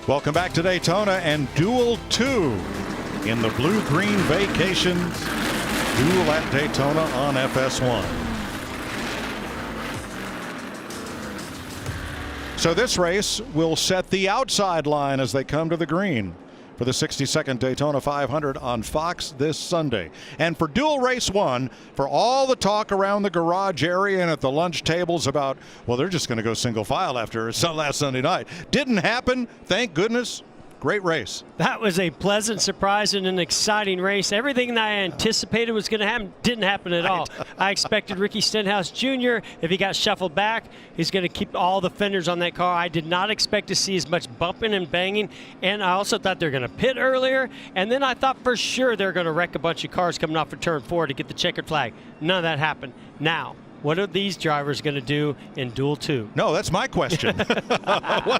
Welcome back to Daytona and Duel 2 in the Bluegreen Vacations Duel at Daytona on FS1. So this race will set the outside line as they come to the green for the 62nd Daytona 500 on Fox this Sunday. And for Duel Race 1, for all the talk around the garage area and at the lunch tables about, well, they're just going to go single file after last Sunday night. Didn't happen, thank goodness. Great race. That was a pleasant surprise and an exciting race. Everything that I anticipated was going to happen didn't happen at all. I expected Ricky Stenhouse Jr., if he got shuffled back, he's going to keep all the fenders on that car. I did not expect to see as much bumping and banging, and I also thought they were going to pit earlier, and then I thought for sure they were going to wreck a bunch of cars coming off of turn 4 to get the checkered flag. None of that happened. Now, what are these drivers going to do in Duel 2? No, that's my question. Now,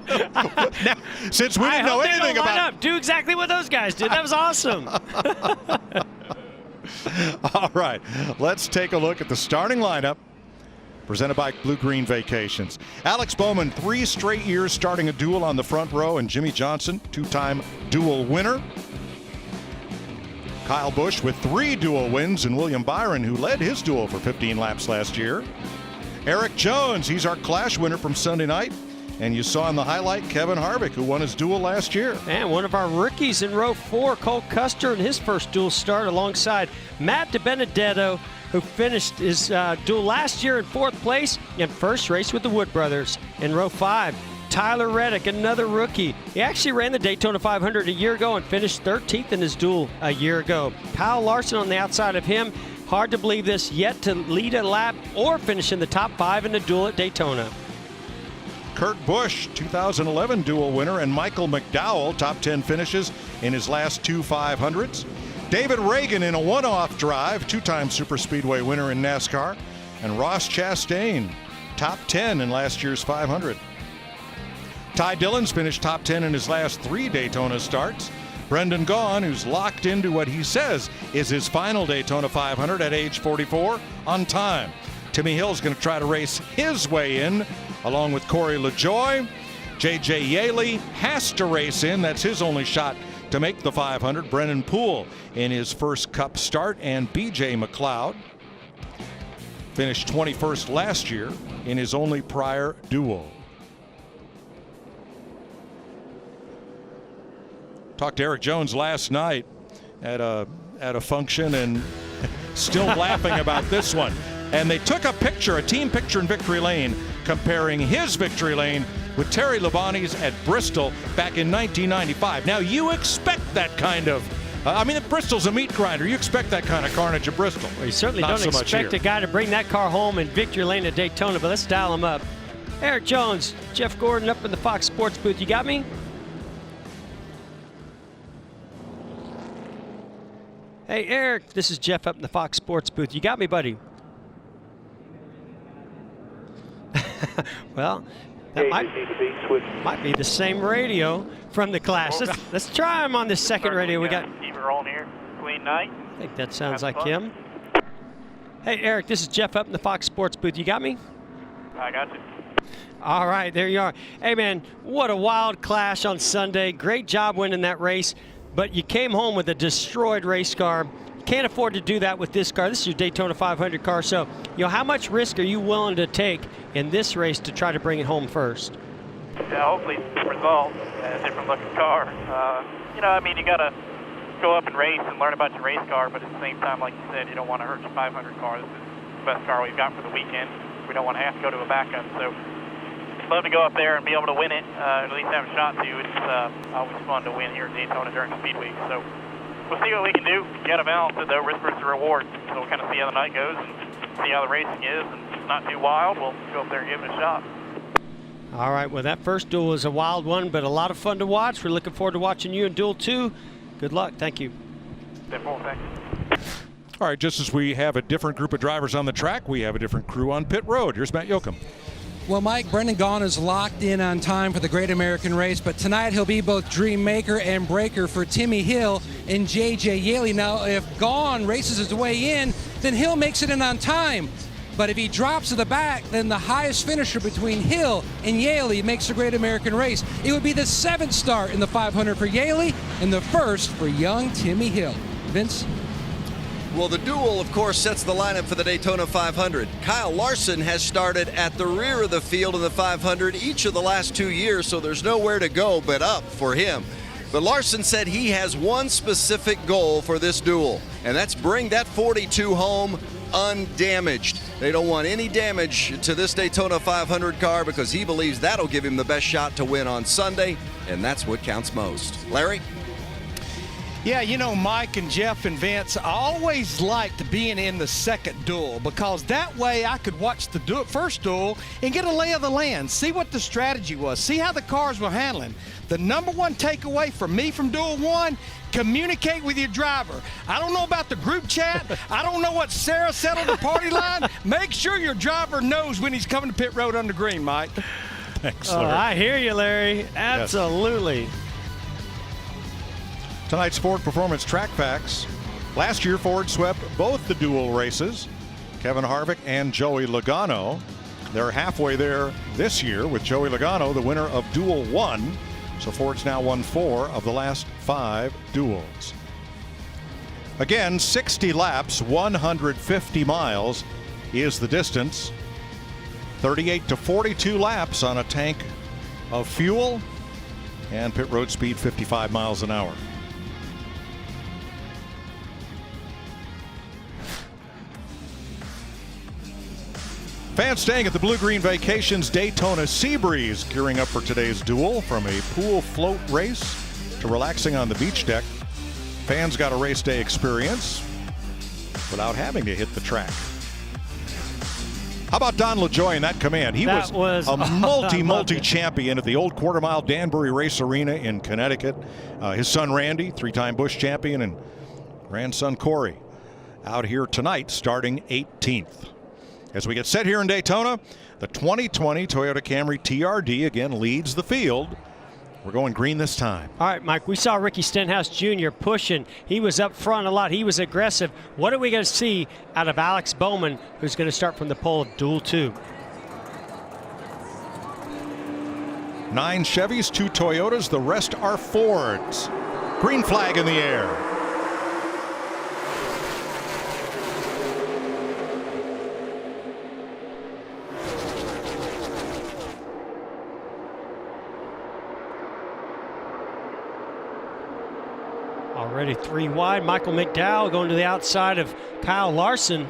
since we didn't know anything about it. Do exactly what those guys did. That was awesome. All right, let's take a look at the starting lineup presented by Bluegreen Vacations. Alex Bowman, 3 straight years starting a duel on the front row, and Jimmy Johnson, 2-time duel winner. Kyle Busch with 3 duel wins, and William Byron, who led his duel for 15 laps last year. Eric Jones, he's our Clash winner from Sunday night. And you saw in the highlight Kevin Harvick, who won his duel last year. And one of our rookies in row 4, Cole Custer, in his first duel start alongside Matt Dibenedetto, who finished his duel last year in 4th place in first race with the Wood brothers. In row 5, Tyler Reddick, another rookie. He actually ran the Daytona 500 a year ago and finished 13th in his duel a year ago. Kyle Larson on the outside of him. Hard to believe this, yet to lead a lap or finish in the top 5 in the duel at Daytona. Kurt Busch, 2011 duel winner, and Michael McDowell, top 10 finishes in his last 2 500s. David Reagan in a one-off drive, 2-time Superspeedway winner in NASCAR. And Ross Chastain, top 10 in last year's 500. Ty Dillon's finished top 10 in his last 3 Daytona starts. Brendan Gaughan, who's locked into what he says is his final Daytona 500 at age 44, on time. Timmy Hill's going to try to race his way in, along with Corey LaJoie. J.J. Yaley has to race in. That's his only shot to make the 500. Brennan Poole in his first Cup start, and B.J. McLeod finished 21st last year in his only prior duel. Talked to Eric Jones last night at a function, and still laughing about this one. And they took a picture, a team picture in Victory Lane, comparing his Victory Lane with Terry Labonte's at Bristol back in 1995. Now you expect that kind of, Bristol's a meat grinder. You expect that kind of carnage at Bristol. Well, you certainly don't expect a guy to bring that car home in Victory Lane at Daytona, but let's dial him up. Eric Jones, Jeff Gordon up in the Fox Sports booth. You got me? Hey, Eric, this is Jeff up in the Fox Sports booth. You got me, buddy? Well, that might be the same radio from the Clash. Let's try him on this second radio. We got. Keep it rolling here. Clean night. I think that sounds like him. Hey, Eric, this is Jeff up in the Fox Sports booth. You got me? I got you. All right, there you are. Hey, man, what a wild Clash on Sunday. Great job winning that race. But you came home with a destroyed race car. Can't afford to do that with this car. This is your Daytona 500 car. So, how much risk are you willing to take in this race to try to bring it home first? Yeah, hopefully different results, a different looking car. You got to go up and race and learn about your race car, but at the same time, like you said, you don't want to hurt your 500 car. This is the best car we've got for the weekend. We don't want to have to go to a backup. So, I'd love to go up there and be able to win it, at least have a shot to. It's always fun to win here at Daytona during the speed week. So we'll see what we can do. You got to balance it, though, risk versus reward. So we'll kind of see how the night goes and see how the racing is. And if it's not too wild, we'll go up there and give it a shot. All right, well, that first duel was a wild one, but a lot of fun to watch. We're looking forward to watching you in Duel 2. Good luck. Thank you. Thanks. All right, just as we have a different group of drivers on the track, we have a different crew on pit road. Here's Matt Yoakum. Well, Mike, Brendan Gaughan is locked in on time for the Great American Race, but tonight he'll be both dream maker and breaker for Timmy Hill and J.J. Yaley. Now, if Gaughan races his way in, then Hill makes it in on time. But if he drops to the back, then the highest finisher between Hill and Yaley makes the Great American Race. It would be the 7th start in the 500 for Yaley and the 1st for young Timmy Hill. Vince? Well, the duel, of course, sets the lineup for the Daytona 500. Kyle Larson has started at the rear of the field in the 500 each of the last 2 years, so there's nowhere to go but up for him. But Larson said he has one specific goal for this duel, and that's bring that 42 home undamaged. They don't want any damage to this Daytona 500 car because he believes that'll give him the best shot to win on Sunday, and that's what counts most. Larry? Yeah, you know, Mike and Jeff and Vince, I always liked being in the second duel because that way I could watch the first duel and get a lay of the land, see what the strategy was, see how the cars were handling. The number one takeaway from me from Duel 1, communicate with your driver. I don't know about the group chat. I don't know what Sarah said on the party line. Make sure your driver knows when he's coming to pit road under green, Mike. Thanks, Oh, Larry. I hear you, Larry. Absolutely. Tonight's Ford Performance Track Facts. Last year, Ford swept both the duel races. Kevin Harvick and Joey Logano. They're halfway there this year with Joey Logano, the winner of Duel 1. So Ford's now won 4 of the last 5 duels. Again, 60 laps, 150 miles is the distance. 38 to 42 laps on a tank of fuel, and pit road speed 55 miles an hour. Fans staying at the Bluegreen Vacations Daytona Seabreeze gearing up for today's duel. From a pool float race to relaxing on the beach deck, fans got a race day experience without having to hit the track. How about Don LaJoie in that command? He was a multi champion at the old Quarter Mile Danbury Race Arena in Connecticut. His son Randy, 3-time Busch champion, and grandson Corey out here tonight starting 18th. As we get set here in Daytona, the 2020 Toyota Camry TRD again leads the field. We're going green this time. All right, Mike, we saw Ricky Stenhouse Jr. pushing. He was up front a lot. He was aggressive. What are we going to see out of Alex Bowman, who's going to start from the pole of Duel 2? 9 Chevys, 2 Toyotas. The rest are Fords. Green flag in the air. Already 3 wide. Michael McDowell going to the outside of Kyle Larson.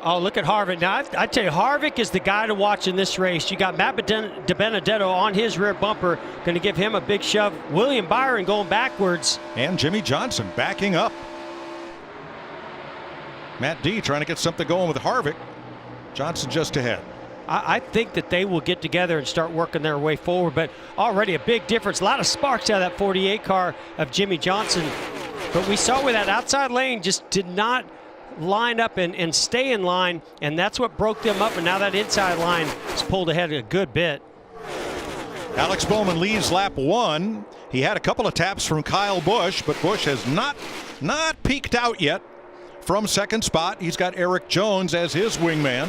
Oh, look at Harvick. Now, I tell you, Harvick is the guy to watch in this race. You got Matt Dibenedetto on his rear bumper, going to give him a big shove. William Byron going backwards. And Jimmy Johnson backing up. Matt D trying to get something going with Harvick. Johnson just ahead. I think that they will get together and start working their way forward, but already a big difference. A lot of sparks out of that 48 car of Jimmy Johnson. But we saw where that outside lane just did not line up and stay in line, and that's what broke them up, and now that inside line is pulled ahead a good bit. Alex Bowman leads lap 1. He had a couple of taps from Kyle Busch, but Busch has not peaked out yet from second spot. He's got Eric Jones as his wingman,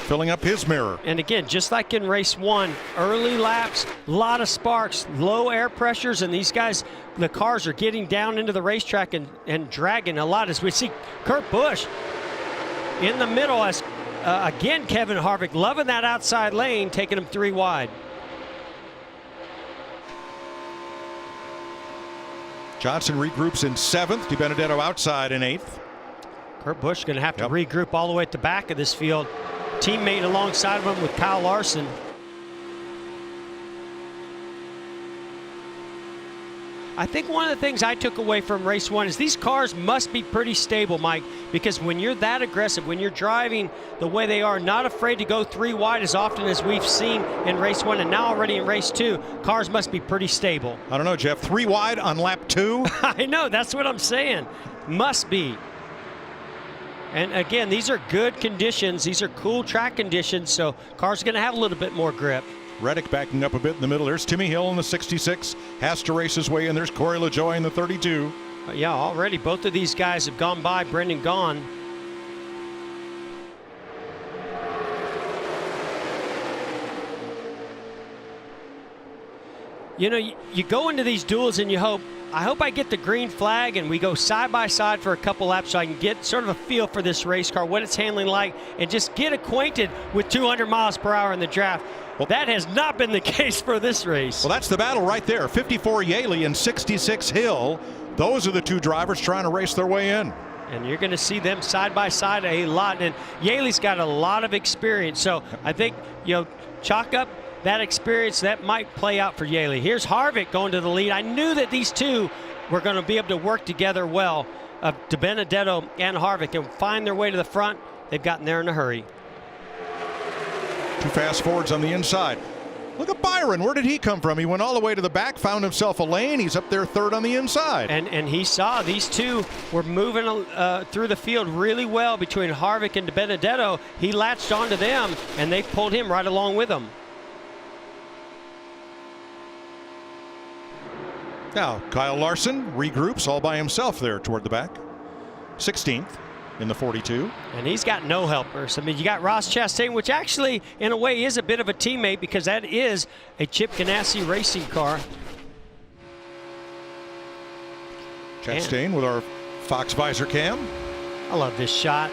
filling up his mirror. And again, just like in race 1, early laps, a lot of sparks, low air pressures, and these guys, the cars are getting down into the racetrack and dragging a lot. As we see Kurt Busch in the middle, as again Kevin Harvick loving that outside lane, taking him 3 wide. Johnson regroups in 7th. Dibenedetto outside in 8th. Kurt Busch going to have to regroup all the way at the back of this field. Teammate alongside of him with Kyle Larson. I think one of the things I took away from race 1 is these cars must be pretty stable, Mike, because when you're that aggressive, when you're driving the way they are, not afraid to go 3 wide as often as we've seen in race 1 and now already in race 2, cars must be pretty stable. I don't know, Jeff, 3 wide on lap 2? I know, that's what I'm saying. Must be. And again, these are good conditions. These are cool track conditions, so cars are going to have a little bit more grip. Reddick backing up a bit in the middle. There's Timmy Hill in the 66. Has to race his way in. There's Corey LaJoie in the 32. Yeah, already both of these guys have gone by Brendan Gaughan. You know, you go into these duels and you hope, I hope I get the green flag and we go side by side for a couple laps so I can get sort of a feel for this race car, what it's handling like, and just get acquainted with 200 miles per hour in the draft. Well, that has not been the case for this race. Well, that's the battle right there. 54 Yaley and 66 Hill. Those are the two drivers trying to race their way in. And you're going to see them side by side a lot. And Yaley's got a lot of experience. So I think, you know, chalk up that experience. That might play out for Yaley. Here's Harvick going to the lead. I knew that these two were going to be able to work together well, Dibenedetto and Harvick, and find their way to the front. They've gotten there in a hurry. Two fast forwards on the inside. Look at Byron. Where did he come from? He went all the way to the back, found himself a lane. He's up there third on the inside. And he saw these two were moving through the field really well between Harvick and Dibenedetto. He latched onto them, and they pulled him right along with them. Now, Kyle Larson regroups all by himself there toward the back. 16th in the 42. And he's got no helpers. I mean, you got Ross Chastain, which actually, in a way, is a bit of a teammate because that is a Chip Ganassi racing car. Chastain with our Fox visor cam. I love this shot.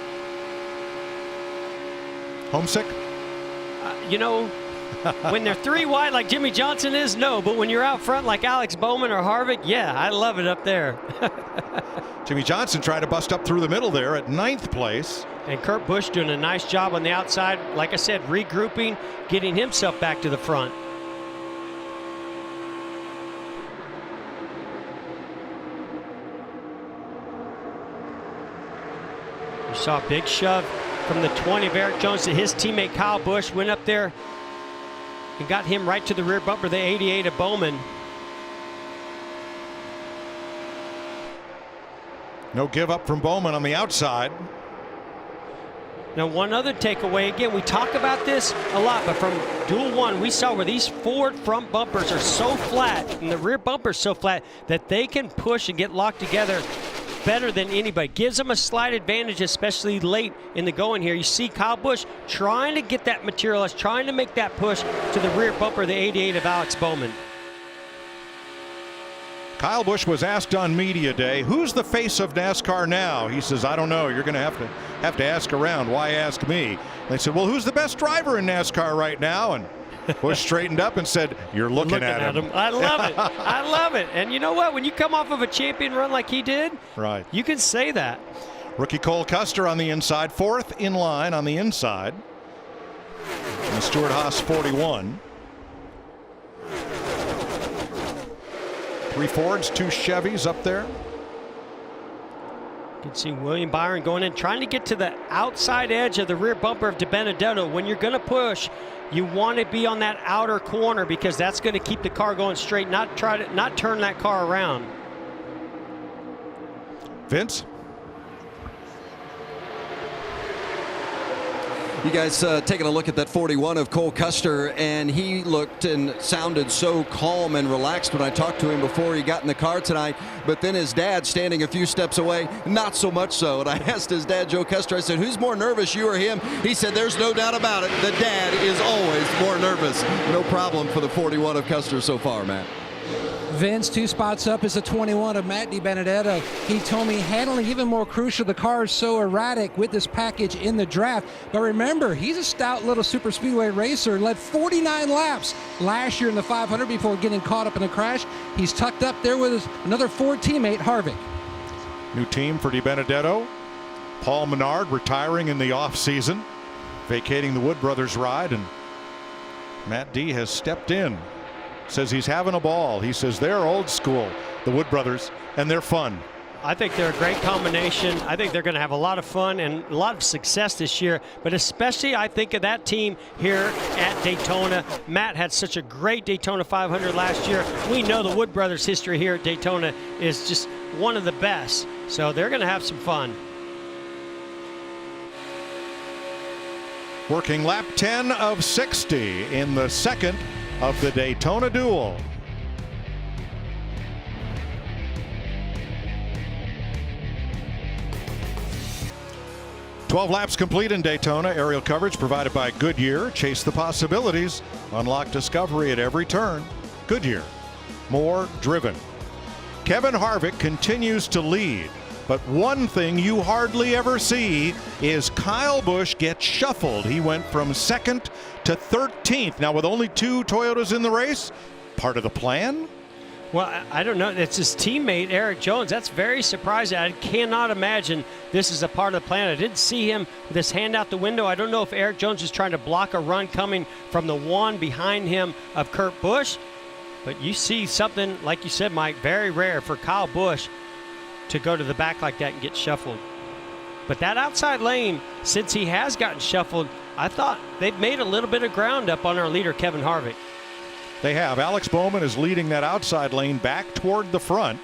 Homesick? You know, when they're three wide like Jimmy Johnson is, no. But when you're out front like Alex Bowman or Harvick, yeah, I love it up there. Jimmy Johnson tried to bust up through the middle there at 9th place. And Kurt Busch doing a nice job on the outside. Like I said, regrouping, getting himself back to the front. You saw a big shove from the 20 of Eric Jones to his teammate Kyle Busch. Went up there and got him right to the rear bumper, the 88 of Bowman. No give up from Bowman on the outside. Now, one other takeaway, again, we talk about this a lot, but from Duel 1, we saw where these forward front bumpers are so flat and the rear bumper's so flat that they can push and get locked together better than anybody. Gives them a slight advantage, especially late in the going here. You see Kyle Busch trying to get that materialized, trying to make that push to the rear bumper, the 88 of Alex Bowman. Kyle Busch was asked on media day, who's the face of NASCAR now? He says, I don't know. You're going to have to ask around. Why ask me? They said, well, who's the best driver in NASCAR right now? And Busch straightened up and said, you're looking at him. I love it. I love it. And you know what? When you come off of a champion run like he did, right, you can say that. Rookie Cole Custer on the inside, 4th in line on the inside. And the Stewart Haas 41. 3 Fords, 2 Chevys up there. You can see William Byron going in, trying to get to the outside edge of the rear bumper of Dibenedetto. When you're going to push, you want to be on that outer corner because that's going to keep the car going straight, not turn that car around. Vince? You guys taking a look at that 41 of Cole Custer, and he looked and sounded so calm and relaxed when I talked to him before he got in the car tonight. But then his dad, standing a few steps away, not so much so. And I asked his dad, Joe Custer, I said, who's more nervous, you or him? He said, there's no doubt about it. The dad is always more nervous. No problem for the 41 of Custer so far, Matt. Vince, 2 spots up is the 21 of Matt Dibenedetto. He told me handling even more crucial. The car is so erratic with this package in the draft. But remember, he's a stout little super speedway racer and led 49 laps last year in the 500 before getting caught up in a crash. He's tucked up there with another Ford teammate, Harvick. New team for Dibenedetto. Paul Menard retiring in the offseason, vacating the Wood Brothers ride, and Matt D has stepped in. Says he's having a ball. He says they're old school, the Wood Brothers, and they're fun. I think they're a great combination. I think they're going to have a lot of fun and a lot of success this year, but especially I think of that team here at Daytona. Matt had such a great Daytona 500 last year. We know the Wood Brothers' history here at Daytona is just one of the best, so they're going to have some fun. Working lap 10 of 60 in the second of the Daytona Duel. "12 laps complete in Daytona." Aerial coverage provided by Goodyear. Chase the possibilities. Unlock discovery at every turn. Goodyear, more driven. Kevin Harvick continues to lead, but one thing you hardly ever see is Kyle Busch get shuffled. He went from 2nd to 13th. Now, with only 2 Toyotas in the race, part of the plan? Well, I don't know. It's his teammate, Eric Jones. That's very surprising. I cannot imagine this is a part of the plan. I didn't see him with his hand out the window. I don't know if Eric Jones is trying to block a run coming from the one behind him of Kurt Busch. But you see something, like you said, Mike, very rare for Kyle Busch to go to the back like that and get shuffled. But that outside lane, since he has gotten shuffled, I thought they've made a little bit of ground up on our leader, Kevin Harvick. They have. Alex Bowman is leading that outside lane back toward the front.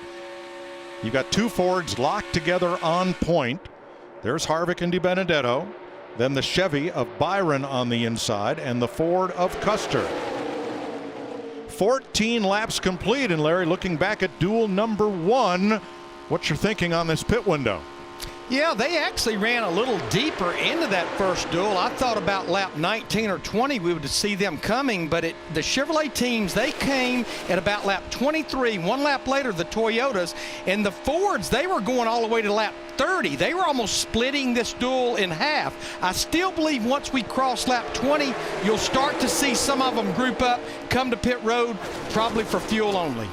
You've got 2 Fords locked together on point. There's Harvick and Dibenedetto. Then the Chevy of Byron on the inside and the Ford of Custer. 14 laps complete, and Larry, looking back at duel number 1, what's your thinking on this pit window? Yeah, they actually ran a little deeper into that first duel. I thought about lap 19 or 20 we would see them coming, but the Chevrolet teams, they came at about lap 23. 1 lap later, the Toyotas. And the Fords, they were going all the way to lap 30. They were almost splitting this duel in half. I still believe once we cross lap 20, you'll start to see some of them group up, come to pit road, probably for fuel only.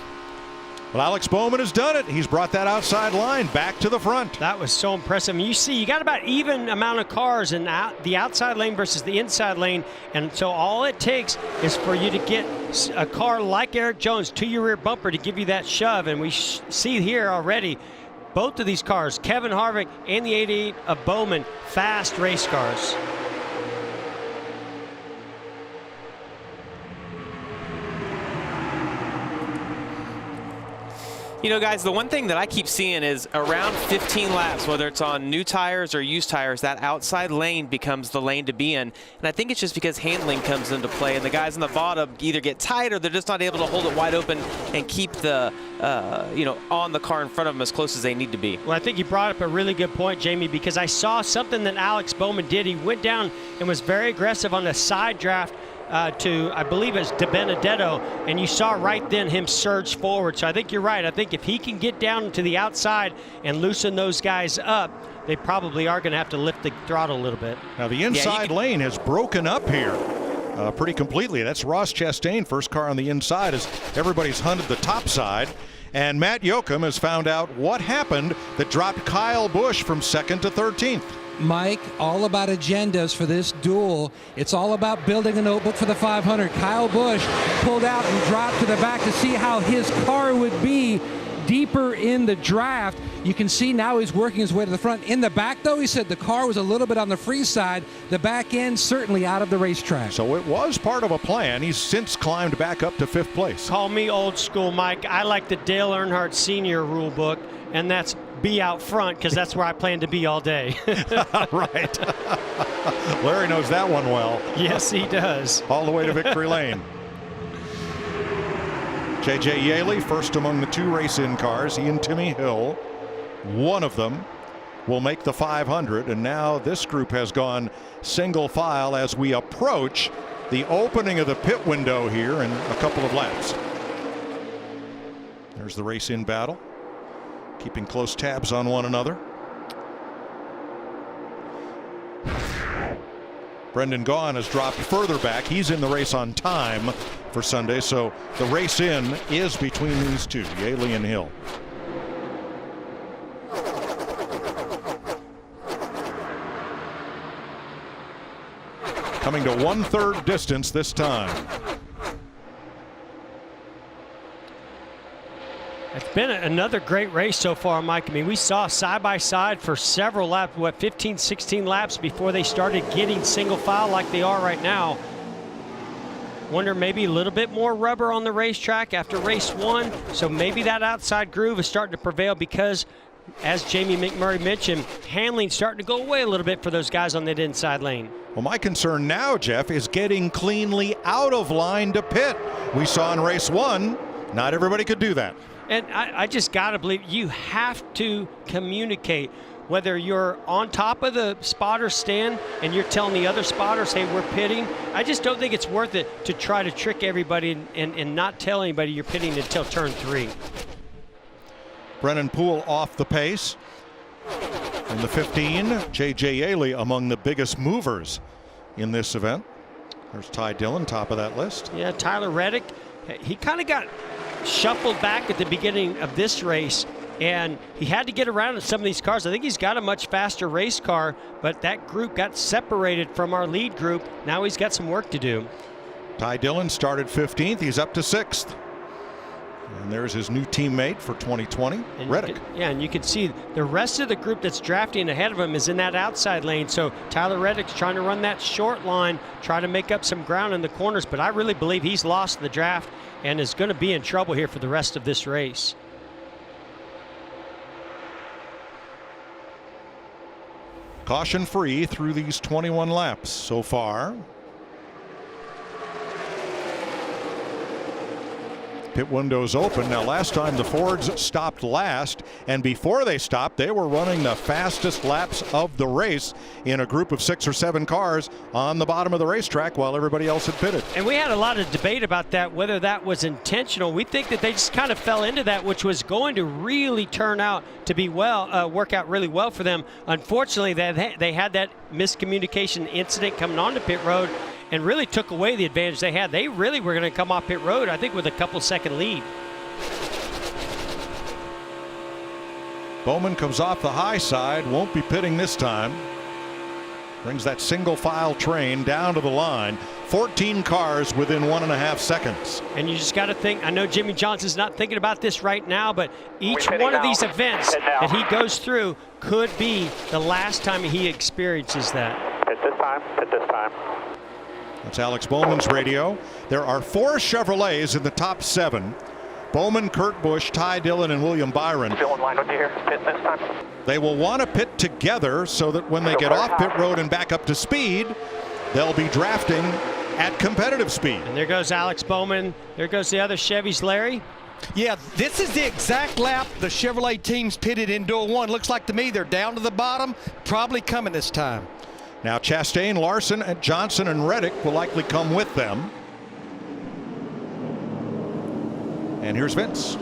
Well, Alex Bowman has done it. He's brought that outside line back to the front. That was so impressive. I mean, you see, you got about even amount of cars in the outside lane versus the inside lane, and so all it takes is for you to get a car like Eric Jones to your rear bumper to give you that shove, and we see here already both of these cars, Kevin Harvick and the 88 of Bowman, fast race cars. You know, guys, the one thing that I keep seeing is around 15 laps, whether it's on new tires or used tires, that outside lane becomes the lane to be in. And I think it's just because handling comes into play, and the guys on the bottom either get tight or they're just not able to hold it wide open and keep the, on the car in front of them as close as they need to be. Well, I think you brought up a really good point, Jamie, because I saw something that Alex Bowman did. He went down and was very aggressive on the side draft to, I believe it's Dibenedetto, and you saw right then him surge forward. So I think you're right. I think if he can get down to the outside and loosen those guys up, they probably are going to have to lift the throttle a little bit. Now the inside lane has broken up here pretty completely. That's Ross Chastain, first car on the inside, as everybody's hunted the top side. And Matt Yoakum has found out what happened that dropped Kyle Busch from 2nd to 13th. Mike, all about agendas for this duel. It's all about building a notebook for the 500. Kyle Busch pulled out and dropped to the back to see how his car would be deeper in the draft. You can see now he's working his way to the front. In the back, though, he said the car was a little bit on the free side. The back end certainly out of the racetrack. So it was part of a plan. He's since climbed back up to 5th place. Call me old school, Mike. I like the Dale Earnhardt Sr. rule book, and that's be out front, because that's where I plan to be all day. Right. Larry knows that one well. Yes, he does. All the way to victory lane. J.J. Yaley, first among the 2 race-in cars. He and Timmy Hill. One of them will make the 500, and now this group has gone single file as we approach the opening of the pit window here in a couple of laps. There's the race-in battle, keeping close tabs on one another. Brendan Gaughan has dropped further back. He's in the race on time for Sunday, so the race in is between these two, Yaley and Hill. Coming to 1/3 distance this time. It's been another great race so far, Mike. I mean, we saw side by side for several laps, 15, 16 laps before they started getting single file like they are right now. Wonder maybe a little bit more rubber on the racetrack after race 1. So maybe that outside groove is starting to prevail because, as Jamie McMurray mentioned, handling's starting to go away a little bit for those guys on that inside lane. Well, my concern now, Jeff, is getting cleanly out of line to pit. We saw in race 1, not everybody could do that. And I just got to believe you have to communicate whether you're on top of the spotter stand and you're telling the other spotters, hey, we're pitting, I just don't think it's worth it to try to trick everybody and not tell anybody you're pitting until turn 3. Brennan Poole off the pace. In the 15, J.J. Yaley among the biggest movers in this event. There's Ty Dillon, top of that list. Yeah, Tyler Reddick, he kind of got shuffled back at the beginning of this race, and he had to get around in some of these cars. I think he's got a much faster race car, but that group got separated from our lead group. Now he's got some work to do. Ty Dillon started 15th. He's up to 6th. And there's his new teammate for 2020, and Reddick. And you can see the rest of the group that's drafting ahead of him is in that outside lane. So Tyler Reddick's trying to run that short line, try to make up some ground in the corners, but I really believe he's lost the draft and is going to be in trouble here for the rest of this race. Caution free through these 21 laps so far. Pit windows open. Now, last time the Fords stopped last, and before they stopped, they were running the fastest laps of the race in a group of 6 or 7 cars on the bottom of the racetrack while everybody else had pitted. And we had a lot of debate about that, whether that was intentional. We think that they just kind of fell into that, which was going to really turn out to be work out really well for them. Unfortunately, they had that miscommunication incident coming onto pit road, and really took away the advantage they had. They really were going to come off pit road, I think, with a couple-second lead. Bowman comes off the high side, won't be pitting this time. Brings that single file train down to the line. 14 cars within 1.5 seconds. And you just got to think, I know Jimmy Johnson's not thinking about this right now, but each one of these events that he goes through could be the last time he experiences that. At this time. That's Alex Bowman's radio. There are 4 Chevrolets in the top 7. Bowman, Kurt Busch, Ty Dillon, and William Byron. Still in line with you here. Pit this time. They will want to pit together so that when they get off pit road and back up to speed, they'll be drafting at competitive speed. And there goes Alex Bowman. There goes the other Chevys, Larry. Yeah, this is the exact lap the Chevrolet teams pitted in Duel 1. Looks like to me they're down to the bottom, probably coming this time. Now Chastain, Larson, and Johnson, and Reddick will likely come with them. And here's Vince.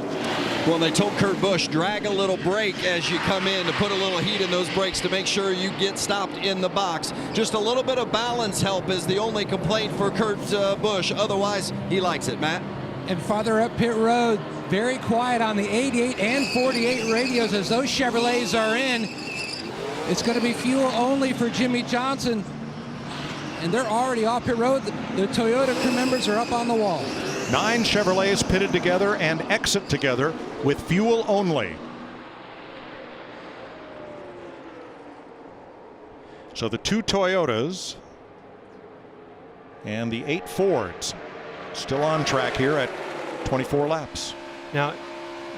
Well, they told Kurt Busch, drag a little brake as you come in to put a little heat in those brakes to make sure you get stopped in the box. Just a little bit of balance help is the only complaint for Kurt Busch. Otherwise, he likes it, Matt. And farther up pit road, very quiet on the 88 and 48 radios as those Chevrolets are in. It's going to be fuel only for Jimmy Johnson. And they're already off pit road. The Toyota crew members are up on the wall. 9 Chevrolets pitted together and exit together with fuel only. So the 2 Toyotas and the 8 Fords still on track here at 24 laps. Now,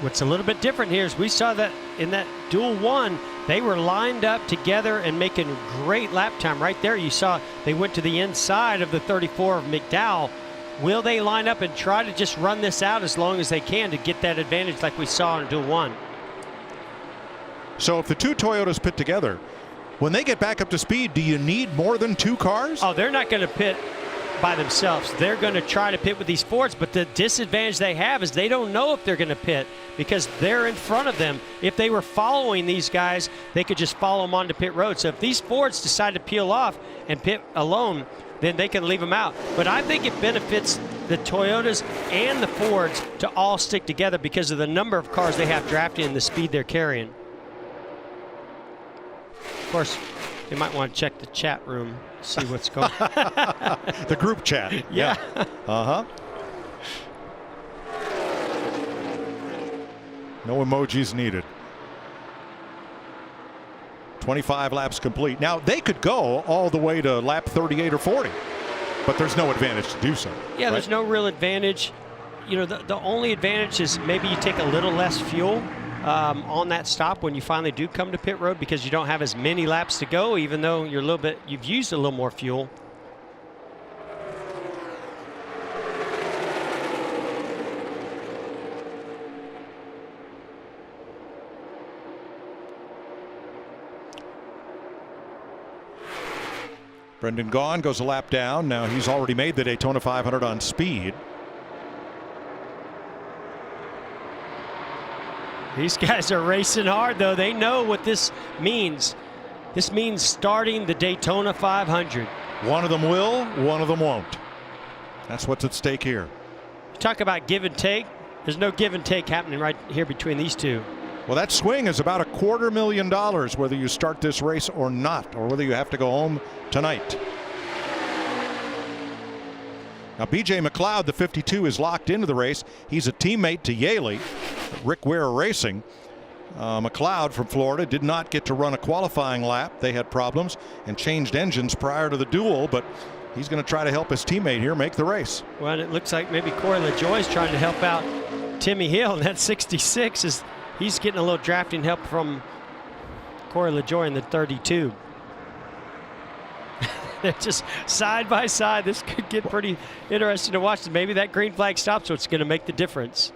what's a little bit different here is we saw that in that Duel 1, they were lined up together and making great lap time. Right there, you saw they went to the inside of the 34 of McDowell. Will they line up and try to just run this out as long as they can to get that advantage like we saw in Duel 1? So if the 2 Toyotas pit together, when they get back up to speed, do you need more than 2 cars? Oh, they're not going to pit by themselves. They're going to try to pit with these Fords, but the disadvantage they have is they don't know if they're going to pit because they're in front of them. If they were following these guys, they could just follow them onto pit road. So if these Fords decide to peel off and pit alone, then they can leave them out. But I think it benefits the Toyotas and the Fords to all stick together because of the number of cars they have drafted and the speed they're carrying. Of course, they might want to check the chat room, see what's going on. The group chat. Yeah. Uh-huh. No emojis needed. 25 laps complete. Now, they could go all the way to lap 38 or 40, but there's no advantage to do so. Yeah, right? There's no real advantage. You know, the only advantage is maybe you take a little less fuel on that stop when you finally do come to pit road because you don't have as many laps to go, even though you've used a little more fuel. Brendan Gaughan goes a lap down. Now he's already made the Daytona 500 on speed. These guys are racing hard, though. They know what this means. This means starting the Daytona 500. One of them will, one of them won't. That's what's at stake here. Talk about give and take. There's no give and take happening right here between these two. Well, that swing is about $250,000 whether you start this race or not, or whether you have to go home tonight. Now, B.J. McLeod, the 52, is locked into the race. He's a teammate to Yaley, Rick Ware Racing. McLeod from Florida did not get to run a qualifying lap. They had problems and changed engines prior to the duel, but he's going to try to help his teammate here make the race. Well, it looks like maybe Corey LaJoie's trying to help out Timmy Hill, and that 66 he's getting a little drafting help from Corey LaJoie in the 32. They're just side by side. This could get pretty interesting to watch. Maybe that green flag stops what's going to make the difference.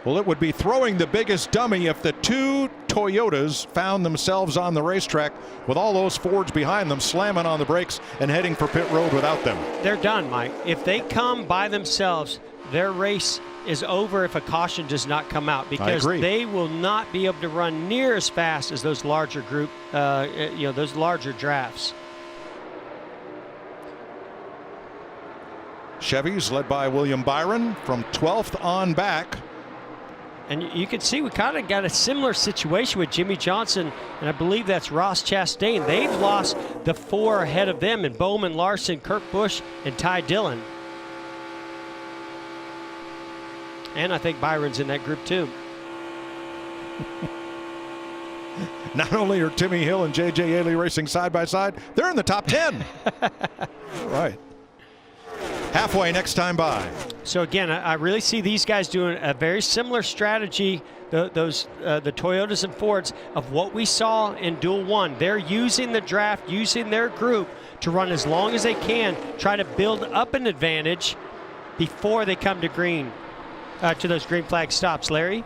Well, it would be throwing the biggest dummy if the two Toyotas found themselves on the racetrack with all those Fords behind them slamming on the brakes and heading for pit road without them. They're done, Mike. If they come by themselves, their race is over if a caution does not come out, because they will not be able to run near as fast as those larger group, those larger drafts. Chevy's led by William Byron from 12th on back. And you can see we kind of got a similar situation with Jimmy Johnson, and I believe that's Ross Chastain. They've lost the 4 ahead of them in Bowman, Larson, Kurt Busch, and Ty Dillon. And I think Byron's in that group too. Not only are Timmy Hill and J.J. Yaley racing side by side, they're in the top 10. Right. Halfway next time by. So again, I really see these guys doing a very similar strategy, the Toyotas and Fords, of what we saw in Duel 1. They're using the draft, using their group to run as long as they can, try to build up an advantage before they come to green, to those green flag stops. Larry?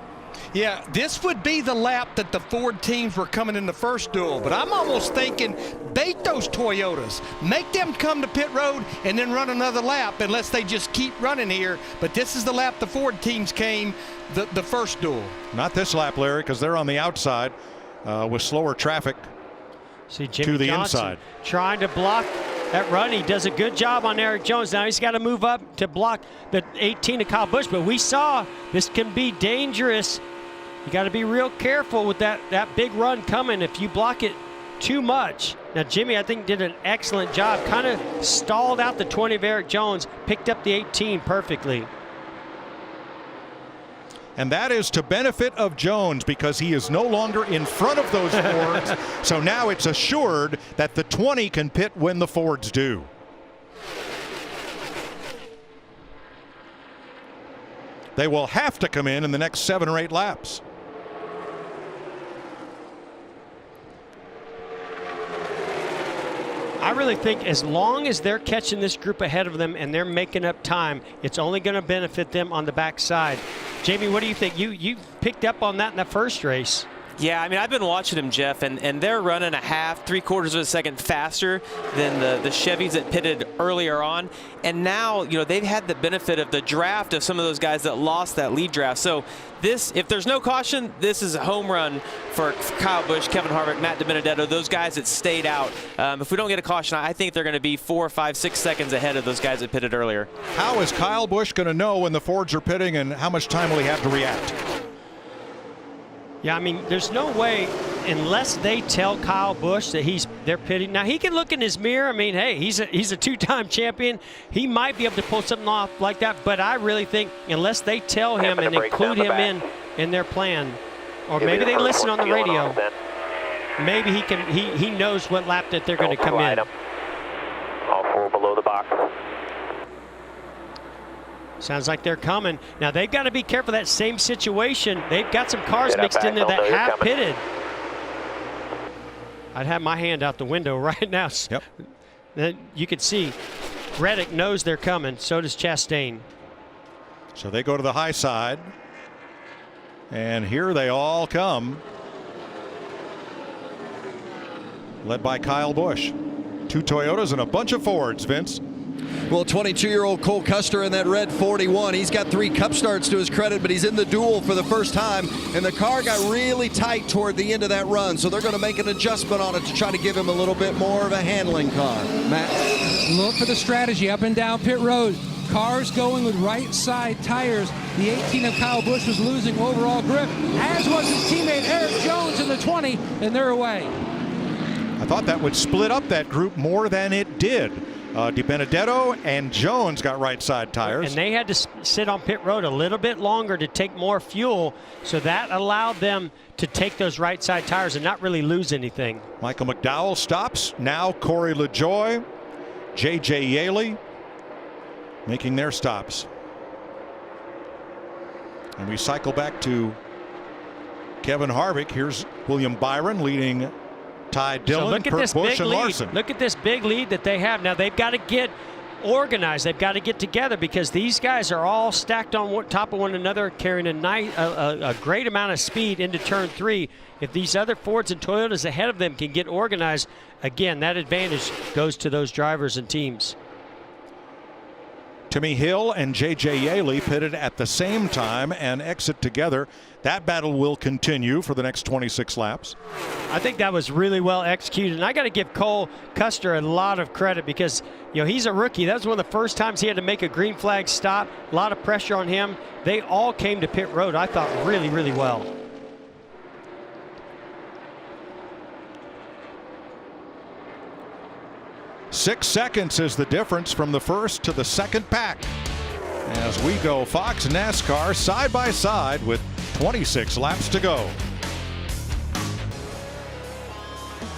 Yeah, this would be the lap that the Ford teams were coming in the first duel, but I'm almost thinking bait those Toyotas, make them come to pit road and then run another lap unless they just keep running here. But this is the lap the Ford teams came the first duel. Not this lap, Larry, because they're on the outside with slower traffic. See Jimmy to the Johnson inside, trying to block that run. He does a good job on Eric Jones. Now he's got to move up to block the 18 of Kyle Busch, but we saw this can be dangerous. You got to be real careful with that big run coming if you block it too much. Now Jimmy, I think, did an excellent job, kind of stalled out the 20 of Eric Jones, picked up the 18 perfectly. and that is to benefit of Jones because he is no longer in front of those Fords. So now it's assured that the 20 can pit when the Fords do. They will have to come in the next 7 or 8 laps. I really think as long as they're catching this group ahead of them and they're making up time, it's only going to benefit them on the backside. Jamie, what do you think? You picked up on that in the first race. Yeah, I mean, I've been watching them, Jeff, and they're running a half, 3/4 of a second faster than the Chevys that pitted earlier on. And now, you know, they've had the benefit of the draft of some of those guys that lost that lead draft. So this, if there's no caution, this is a home run for Kyle Busch, Kevin Harvick, Matt Dibenedetto, those guys that stayed out. If we don't get a caution, I think they're going to be 4, 5, 6 seconds ahead of those guys that pitted earlier. How is Kyle Busch going to know when the Fords are pitting, and how much time will he have to react? Yeah, I mean, there's no way unless they tell Kyle Busch that they're pitting. Now, he can look in his mirror. I mean, hey, he's a 2-time champion. He might be able to pull something off like that, but I really think unless they tell him and include him in their plan, or maybe they listen on the radio, maybe he knows what lap that they're going to come in. All 4 below the box. Sounds like they're coming. Now, they've got to be careful of that same situation. They've got some cars mixed in there that have pitted. I'd have my hand out the window right now. Yep. You can see Reddick knows they're coming. So does Chastain. So they go to the high side. And here they all come. led by Kyle Busch. 2 Toyotas and a bunch of Fords, Vince. Well, 22-year-old Cole Custer in that red 41. He's got 3 Cup starts to his credit, but he's in the duel for the first time, and the car got really tight toward the end of that run, so they're going to make an adjustment on it to try to give him a little bit more of a handling car. Matt? Look for the strategy up and down pit road. Cars going with right side tires. The 18 of Kyle Busch was losing overall grip, as was his teammate Eric Jones in the 20, and they're away. I thought that would split up that group more than it did. Dibenedetto and Jones got right side tires. And they had to sit on pit road a little bit longer to take more fuel, so that allowed them to take those right side tires and not really lose anything. Michael McDowell stops. Now Corey LaJoie, J.J. Yaley making their stops. And we cycle back to Kevin Harvick. Here's William Byron leading Ty Dillon, Kurt Busch, and Larson. Look at this big lead that they have. Now they've got to get organized. They've got to get together because these guys are all stacked on top of one another, carrying a great amount of speed into turn 3. If these other Fords and Toyotas ahead of them can get organized, again, that advantage goes to those drivers and teams. Timmy Hill and J.J. Yaley pitted at the same time and exit together. That battle will continue for the next 26 laps. I think that was really well executed, and I got to give Cole Custer a lot of credit because, you know, he's a rookie. That was one of the first times he had to make a green flag stop. A lot of pressure on him. They all came to pit road, I thought, really, really well. Six seconds is the difference from the first to the second pack as we go Fox NASCAR side by side with 26 laps to go.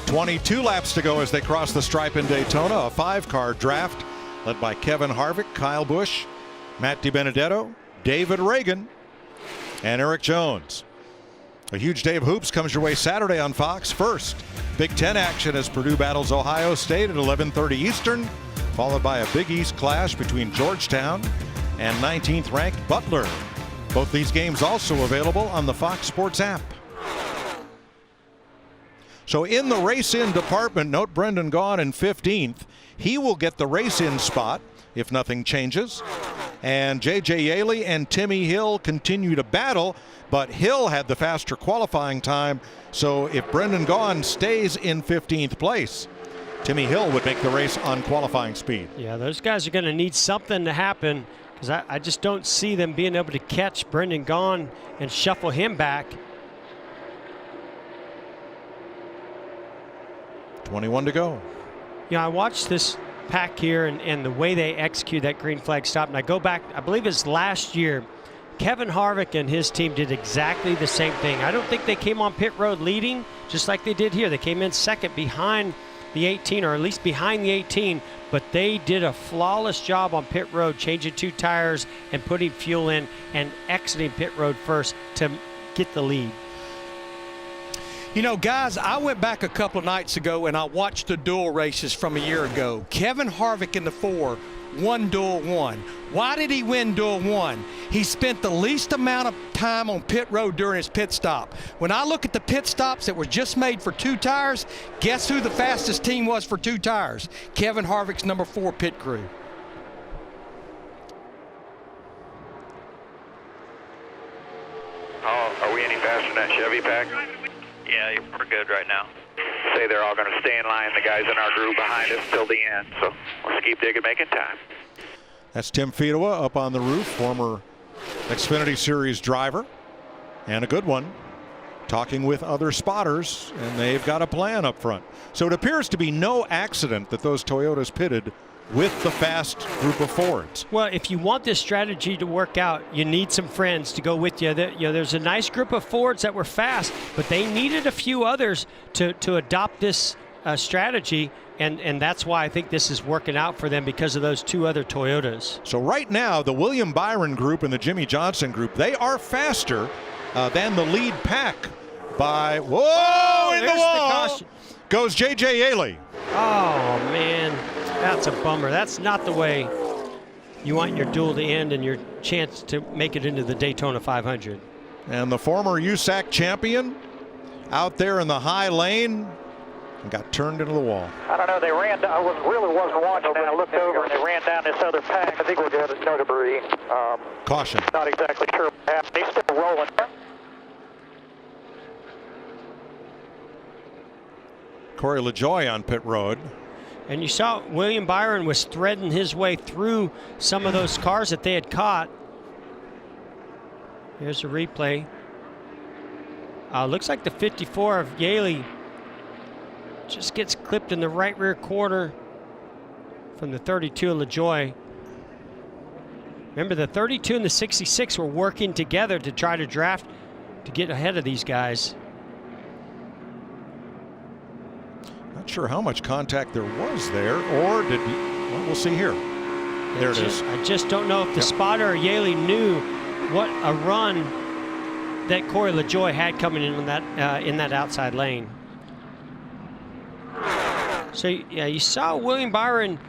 22 laps to go as they cross the stripe in Daytona. A 5-car draft led by Kevin Harvick, Kyle Busch, Matt Dibenedetto, David Reagan, and Eric Jones. A huge day of hoops comes your way Saturday on Fox. First, Big Ten action as Purdue battles Ohio State at 11:30 Eastern, followed by a Big East clash between Georgetown and 19th ranked Butler. Both these games also available on the Fox Sports app. So in the race-in department, note Brendan Gaughan in 15th. He will get the race-in spot if nothing changes. And J.J. Yaley and Timmy Hill continue to battle, but Hill had the faster qualifying time, so if Brendan Gaughan stays in 15th place, Timmy Hill would make the race on qualifying speed. Yeah, those guys are going to need something to happen because I just don't see them being able to catch Brendan Gaughan and shuffle him back. 21 to go. You know, I watched this pack here and the way they execute that green flag stop, and I go back, I believe it's last year, Kevin Harvick and his team did exactly the same thing. I don't think they came on pit road leading just like they did here. They came in second behind the 18, or at least behind the 18, but they did a flawless job on pit road, changing 2 tires and putting fuel in and exiting pit road first to get the lead. You know, guys, I went back a couple of nights ago and I watched the dual races from a year ago. Kevin Harvick in the 4 won duel 1. Why did he win duel 1? He spent the least amount of time on pit road during his pit stop. When I look at the pit stops that were just made for 2 tires, guess who the fastest team was for 2 tires? Kevin Harvick's number 4 pit crew. Oh, are we any faster than that Chevy pack? Yeah, we're good right now. Say they're all going to stay in line, the guys in our group behind us till the end, so let's keep digging, making time. That's Tim Fedewa up on the roof, former Xfinity Series driver, and a good one, talking with other spotters, and they've got a plan up front. So it appears to be no accident that those Toyotas pitted with the fast group of Fords. Well, if you want this strategy to work out, you need some friends to go with you. There's a nice group of Fords that were fast, but they needed a few others to adopt this strategy, and that's why I think this is working out for them because of those 2 other Toyotas. So right now, the William Byron group and the Jimmy Johnson group, they are faster than the lead pack by, whoa, in the wall goes J.J. Yaley. Oh, man. That's a bummer. That's not the way you want your duel to end and your chance to make it into the Daytona 500. And the former USAC champion out there in the high lane and got turned into the wall. I don't know. They ran. I really wasn't watching. And I looked over and they ran down this other path. I think we're going to no debris. Caution. Not exactly sure what happened. He's still rolling. Corey LaJoie on pit road. And you saw William Byron was threading his way through some of those cars that they had caught. Here's a replay. Looks like the 54 of Yaley just gets clipped in the right rear quarter from the 32 of LaJoie. Remember, the 32 and the 66 were working together to try to draft to get ahead of these guys. Not sure how much contact there was there, or did he? Well, we'll see here. There it is. I just don't know if the spotter or Yaley knew what a run that Corey LaJoie had coming in that outside lane. So yeah, you saw William Byron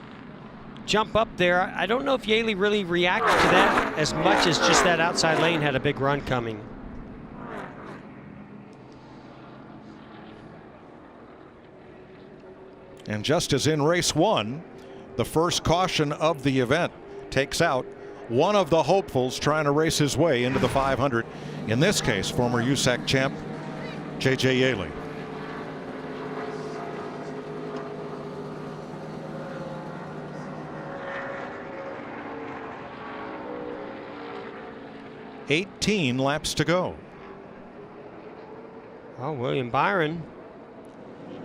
jump up there. I don't know if Yaley really reacted to that as much as just that outside lane had a big run coming. And just as in race 1, the first caution of the event takes out one of the hopefuls trying to race his way into the 500. In this case, former USAC champ J.J. Yaley. $18 laps to go. Oh, William Byron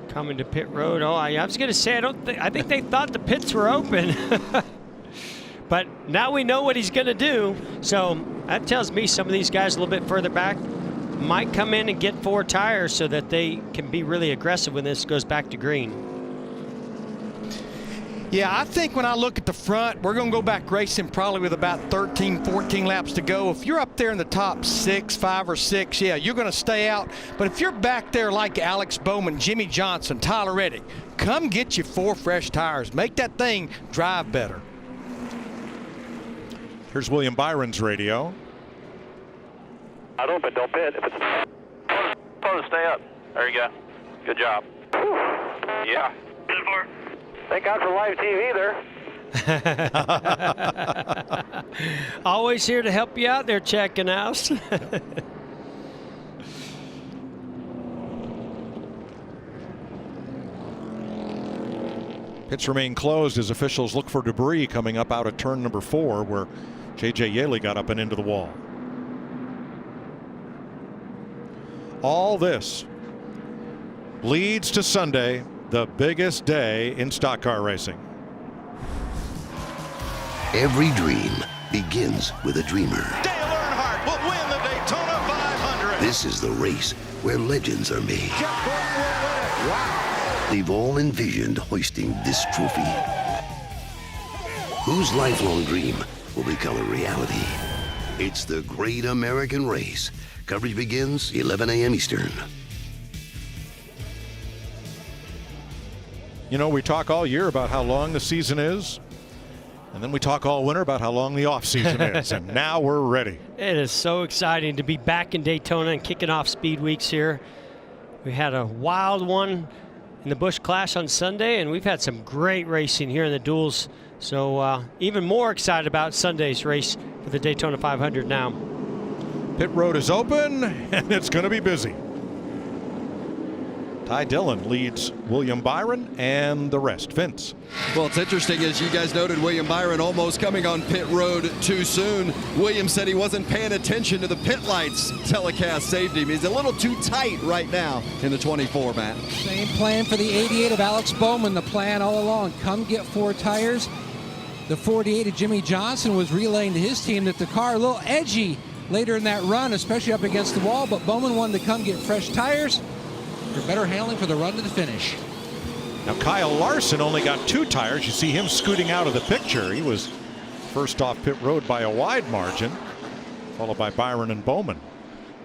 coming to pit road. Oh, I was going to say, I think they thought the pits were open. But now we know what he's going to do. So that tells me some of these guys a little bit further back might come in and get 4 tires so that they can be really aggressive when this goes back to green. Yeah, I think when I look at the front, we're going to go back racing probably with about 13, 14 laps to go. If you're up there in the top 5 or 6, yeah, you're going to stay out. But if you're back there like Alex Bowman, Jimmy Johnson, Tyler Reddick, come get you 4 fresh tires. Make that thing drive better. Here's William Byron's radio. Not open, don't pit. If it's supposed to stay up. There you go. Good job. Yeah. Good for it. Thank God for live TV there. Always here to help you out there, checking out. Pits remain closed as officials look for debris coming up out of turn number 4, where J.J. Yaley got up and into the wall. All this leads to Sunday, the biggest day in stock car racing. Every dream begins with a dreamer. Dale Earnhardt will win the Daytona 500. This is the race where legends are made. They've all envisioned hoisting this trophy. Whose lifelong dream will become a reality? It's the Great American Race. Coverage begins 11 a.m. Eastern. You know, we talk all year about how long the season is, and then we talk all winter about how long the off season is, and now we're ready. It is so exciting to be back in Daytona and kicking off Speed Weeks here. We had a wild one in the Busch Clash on Sunday, and we've had some great racing here in the duels. So even more excited about Sunday's race for the Daytona 500 now. Pit road is open, and it's going to be busy. Ty Dillon leads William Byron and the rest. Vince. Well, it's interesting, as you guys noted, William Byron almost coming on pit road too soon. William said he wasn't paying attention to the pit lights. Telecast saved him. He's a little too tight right now in the 24, Matt. Same plan for the 88 of Alex Bowman. The plan all along, come get 4 tires. The 48 of Jimmy Johnson was relaying to his team that the car a little edgy later in that run, especially up against the wall, but Bowman wanted to come get fresh tires for better handling for the run to the finish. Now Kyle Larson only got 2 tires. You see him scooting out of the picture. He was first off pit road by a wide margin, followed by Byron and Bowman.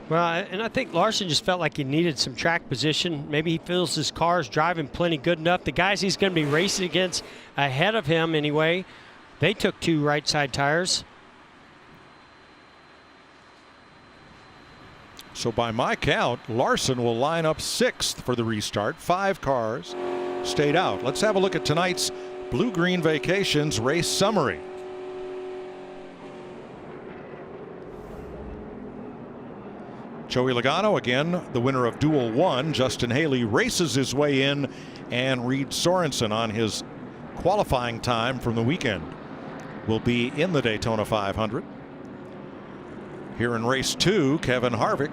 Well, and I think Larson just felt like he needed some track position. Maybe he feels his car's driving plenty good enough. The guys he's going to be racing against ahead of him anyway, they took 2 right side tires. So by my count, Larson will line up 6th for the restart. 5 cars stayed out. Let's have a look at tonight's Bluegreen Vacations race summary. Joey Logano, again, the winner of Duel 1. Justin Haley races his way in, and Reed Sorensen on his qualifying time from the weekend will be in the Daytona 500. Here in race 2, Kevin Harvick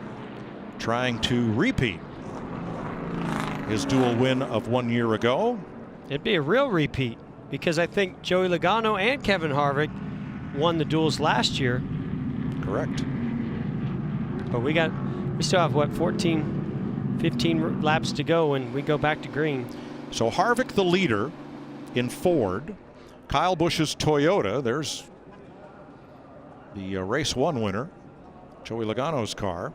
trying to repeat his dual win of 1 year ago. It'd be a real repeat because I think Joey Logano and Kevin Harvick won the duels last year. Correct. But we still have what, 15 laps to go when we go back to green. So Harvick the leader in Ford. Kyle Busch's Toyota. There's the race 1 winner, Joey Logano's car.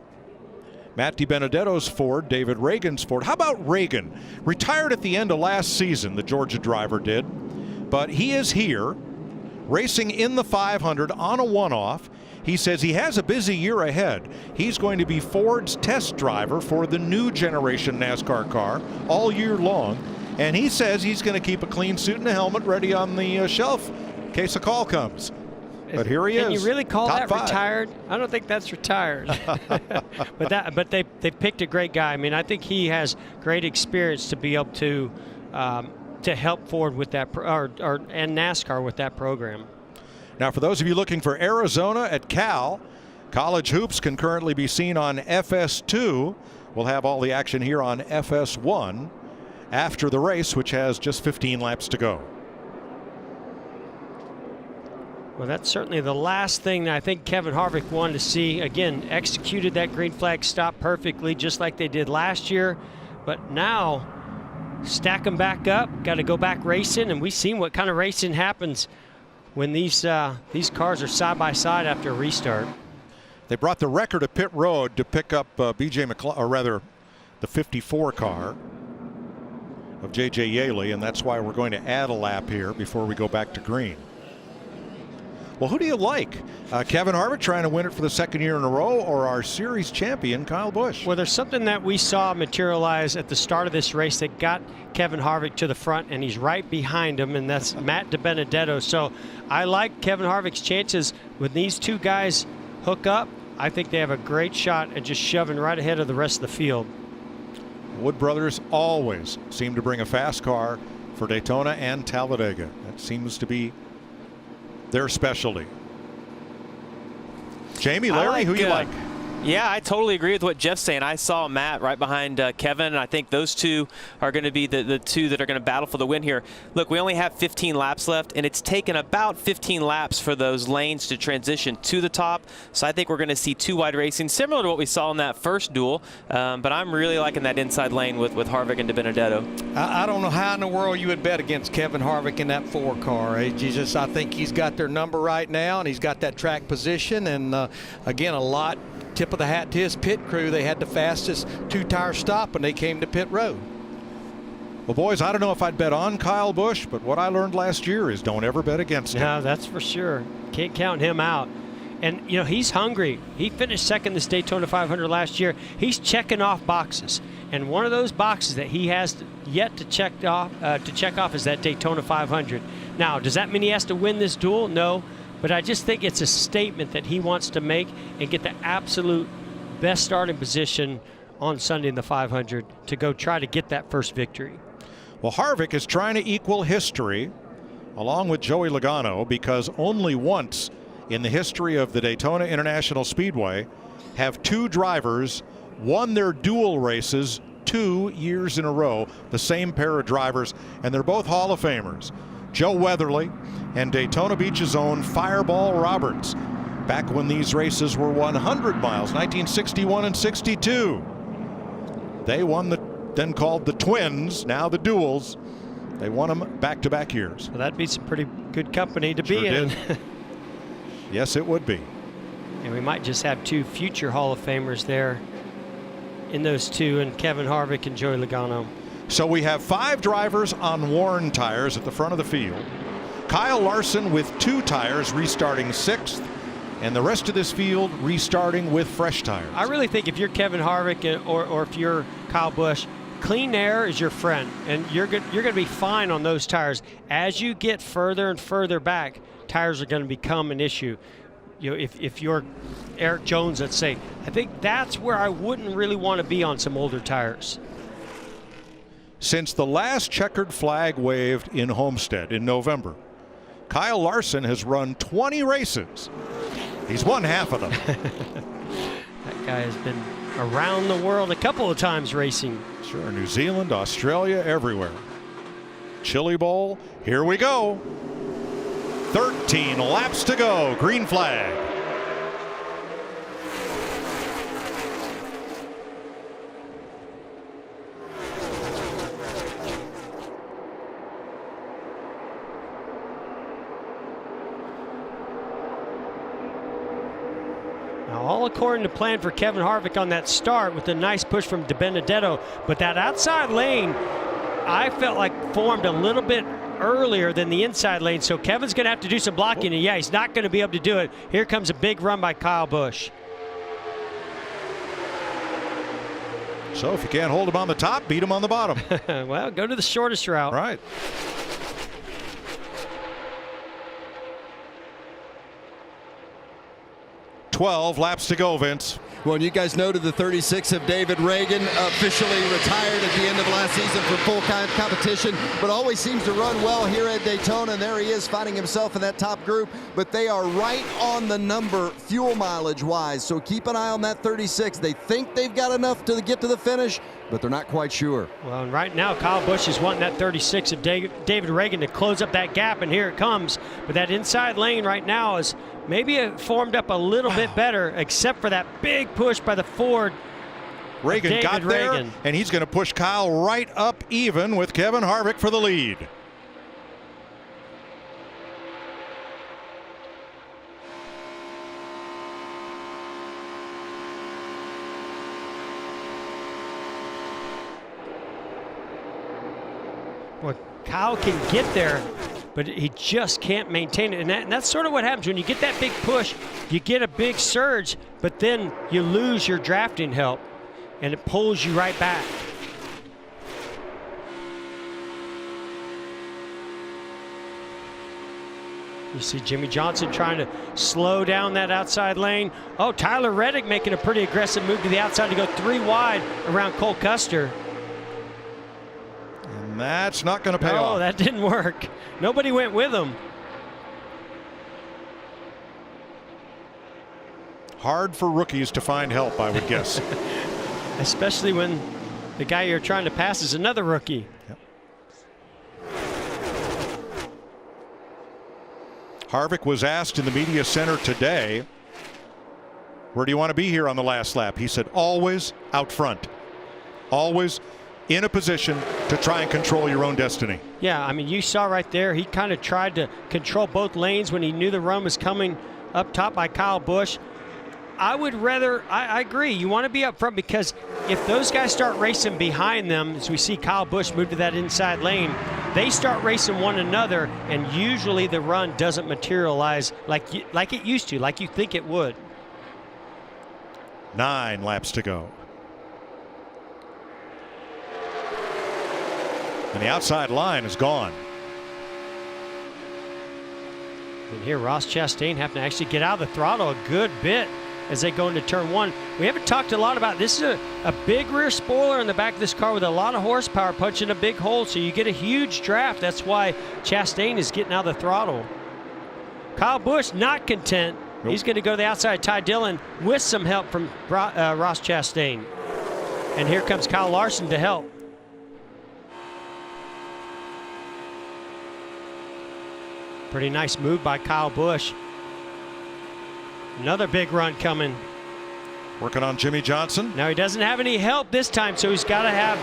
Matt Dibenedetto's Ford, David Reagan's Ford. How about Reagan? Retired at the end of last season, the Georgia driver did. But he is here, racing in the 500 on a one-off. He says he has a busy year ahead. He's going to be Ford's test driver for the new generation NASCAR car all year long. And he says he's going to keep a clean suit and a helmet ready on the shelf in case a call comes. But here he is. Can you really call Top that 5. retired? I don't think that's retired. but they picked a great guy. I mean, I think he has great experience to be able to help Ford with that and NASCAR with that program. Now, for those of you looking for Arizona at Cal, college hoops can currently be seen on FS2. We'll have all the action here on FS1 after the race, which has just 15 laps to go. Well, that's certainly the last thing that I think Kevin Harvick wanted to see. Again, executed that green flag stop perfectly, just like they did last year. But now, stack them back up, got to go back racing, and we've seen what kind of racing happens when these cars are side by side after a restart. They brought the record to pit road to pick up B.J. McLeod, or rather, the 54 car of J.J. Yaley, and that's why we're going to add a lap here before we go back to green. Well, who do you like? Kevin Harvick trying to win it for the 2nd year in a row, or our series champion, Kyle Busch? Well, there's something that we saw materialize at the start of this race that got Kevin Harvick to the front, and he's right behind him, and that's Matt Dibenedetto. So I like Kevin Harvick's chances. When these two guys hook up, I think they have a great shot at just shoving right ahead of the rest of the field. Wood Brothers always seem to bring a fast car for Daytona and Talladega. That seems to be their specialty. Jamie, Larry, who you like? Yeah, I totally agree with what Jeff's saying. I saw Matt right behind Kevin, and I think those two are going to be the two that are going to battle for the win here. Look, we only have 15 laps left, and it's taken about 15 laps for those lanes to transition to the top. So I think we're going to see 2-wide racing, similar to what we saw in that first duel. But I'm really liking that inside lane with Harvick and Dibenedetto. I don't know how in the world you would bet against Kevin Harvick in that 4 car. I think he's got their number right now, and he's got that track position. And again, a lot. Tip of the hat to his pit crew. They had the fastest 2-tire stop when they came to pit road. Well, boys, I don't know if I'd bet on Kyle Busch, but what I learned last year is don't ever bet against him. No, that's for sure. Can't count him out. And, you know, he's hungry. He finished second this Daytona 500 last year. He's checking off boxes. And one of those boxes that he has yet to check off is that Daytona 500. Now, does that mean he has to win this duel? No. But I just think it's a statement that he wants to make and get the absolute best starting position on Sunday in the 500 to go try to get that first victory. Well, Harvick is trying to equal history along with Joey Logano, because only once in the history of the Daytona International Speedway have 2 drivers won their dual races 2 years in a row, the same pair of drivers, and they're both Hall of Famers. Joe Weatherly and Daytona Beach's own Fireball Roberts, back when these races were 100 miles, 1961 and 62. They won the then called the Twins, now the Duels. They won them back-to-back years. Well, that'd be some pretty good company to be in. Yes, it would be. And we might just have 2 future Hall of Famers there in those 2, and Kevin Harvick and Joey Logano. So we have 5 drivers on worn tires at the front of the field. Kyle Larson with 2 tires restarting 6th. and the rest of this field restarting with fresh tires. I really think if you're Kevin Harvick or if you're Kyle Busch, clean air is your friend, and you're going to be fine on those tires. As you get further and further back, tires are going to become an issue. You know, if you're Eric Jones, let's say, I think that's where I wouldn't really want to be on some older tires. Since the last checkered flag waved in Homestead in November, Kyle Larson has run 20 races. He's won half of them. That guy has been around the world a couple of times racing. Sure, New Zealand, Australia, everywhere. Chili Bowl, here we go. 13 laps to go, green flag. Now, all according to plan for Kevin Harvick on that start with a nice push from Dibenedetto, but that outside lane, I felt like formed a little bit earlier than the inside lane, so Kevin's going to have to do some blocking, and yeah, he's not going to be able to do it. Here comes a big run by Kyle Busch. So if you can't hold him on the top, beat him on the bottom. Well, go to the shortest route. Right. "12 laps to go, Vince." Well, you guys noted the 36 of David Reagan officially retired at the end of last season for full competition, but always seems to run well here at Daytona, and there he is finding himself in that top group, but they are right on the number fuel mileage wise, so keep an eye on that 36. They think they've got enough to get to the finish, but they're not quite sure. Well, and right now Kyle Busch is wanting that 36 of David Reagan to close up that gap, and here it comes. But that inside lane right now is maybe formed up a little bit better, except for that big push by the Ford. Reagan got there, and he's going to push Kyle right up even with Kevin Harvick for the lead. Well, Kyle can get there, but he just can't maintain it. And that's sort of what happens when you get that big push. You get a big surge, but then you lose your drafting help, and it pulls you right back. You see Jimmy Johnson trying to slow down that outside lane. Oh, Tyler Reddick making a pretty aggressive move to the outside to go 3 wide around Cole Custer. And that's not going to pay off. Oh, that didn't work. Nobody went with him. Hard for rookies to find help, I would guess. Especially when the guy you're trying to pass is another rookie. Yep. Harvick was asked in the media center today, where do you want to be here on the last lap? He said, always out front. Always in a position to try and control your own destiny. Yeah, I mean, you saw right there, he kind of tried to control both lanes when he knew the run was coming up top by Kyle Busch. I would rather, I agree, you want to be up front, because if those guys start racing behind them, as we see Kyle Busch move to that inside lane, they start racing one another, and usually the run doesn't materialize like it used to, like you think it would. 9 laps to go. And the outside line is gone. And here Ross Chastain having to actually get out of the throttle a good bit as they go into turn 1. We haven't talked a lot about this. Is a big rear spoiler in the back of this car with a lot of horsepower punching a big hole, so you get a huge draft. That's why Chastain is getting out of the throttle. Kyle Busch not content. Nope. He's going to go to the outside. Ty Dillon with some help from Ross Chastain. And here comes Kyle Larson to help. Pretty nice move by Kyle Busch. Another big run coming. Working on Jimmy Johnson. Now he doesn't have any help this time, so he's got to have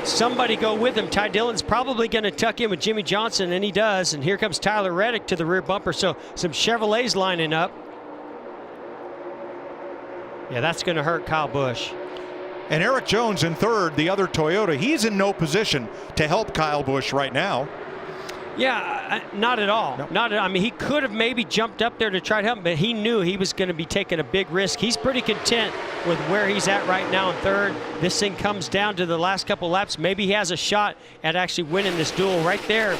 somebody go with him. Ty Dillon's probably going to tuck in with Jimmy Johnson, and he does. And here comes Tyler Reddick to the rear bumper, so some Chevrolets lining up. Yeah, that's going to hurt Kyle Busch. And Eric Jones in third, the other Toyota. He's in no position to help Kyle Busch right now. Yeah, not at all. Nope. I mean, he could have maybe jumped up there to try to help him, but he knew he was going to be taking a big risk. He's pretty content with where he's at right now in third. This thing comes down to the last couple laps. Maybe he has a shot at actually winning this duel right there.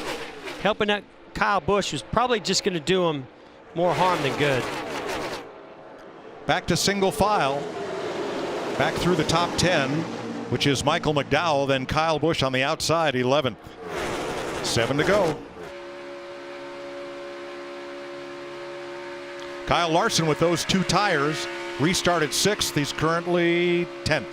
Helping out Kyle Busch was probably just going to do him more harm than good. Back to single file. Back through the top 10, which is Michael McDowell, then Kyle Busch on the outside, 11th. 7 to go. Kyle Larson with those 2 tires restarted 6th. He's currently 10th.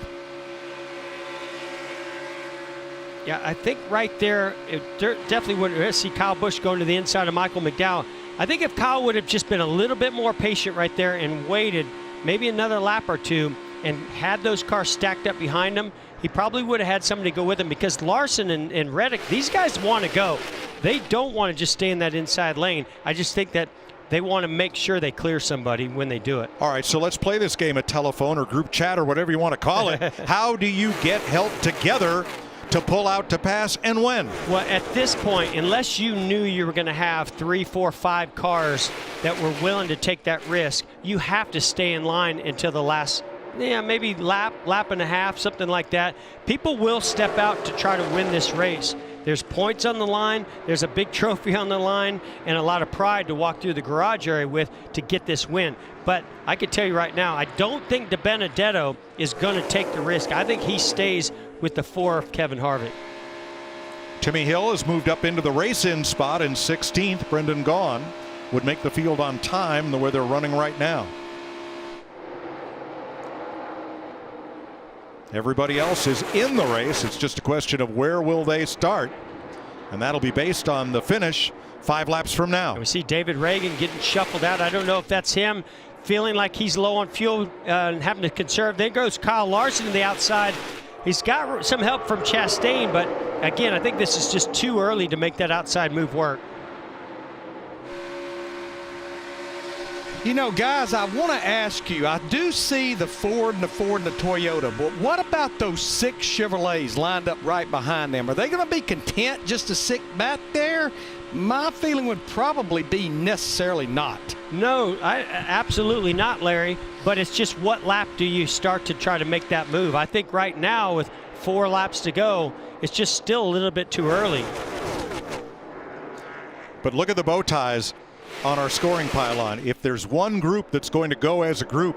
Yeah, I think right there, it definitely wouldn't see Kyle Busch going to the inside of Michael McDowell. I think if Kyle would have just been a little bit more patient right there and waited maybe another lap or two and had those cars stacked up behind him, he probably would have had somebody go with him, because Larson and Reddick, these guys want to go. They don't want to just stay in that inside lane. I just think that they want to make sure they clear somebody when they do it. All right, so let's play this game of telephone or group chat or whatever you want to call it. How do you get help together to pull out to pass, and when? Well, at this point, unless you knew you were going to have 3, 4, 5 cars that were willing to take that risk, you have to stay in line until the last, maybe lap and a half, something like that. People will step out to try to win this race. There's points on the line, there's a big trophy on the line, and a lot of pride to walk through the garage area with to get this win. But I can tell you right now, I don't think Dibenedetto is going to take the risk. I think he stays with the 4 of Kevin Harvick. Timmy Hill has moved up into the race-in spot in 16th. Brendan Gaughan would make the field on time the way they're running right now. Everybody else is in the race. It's just a question of where will they start, and that'll be based on the finish 5 laps from now. We see David Reagan getting shuffled out. I don't know if that's him feeling like he's low on fuel and having to conserve. There goes Kyle Larson to the outside. He's got some help from Chastain, but again, I think this is just too early to make that outside move work. You know, guys, I want to ask you, I do see the Ford and the Toyota, but what about those 6 Chevrolets lined up right behind them? Are they going to be content just to sit back there? My feeling would probably be necessarily not. No, absolutely not, Larry. But it's just what lap do you start to try to make that move? I think right now with 4 laps to go, it's just still a little bit too early. But look at the bow ties on our scoring pylon. If there's one group that's going to go as a group,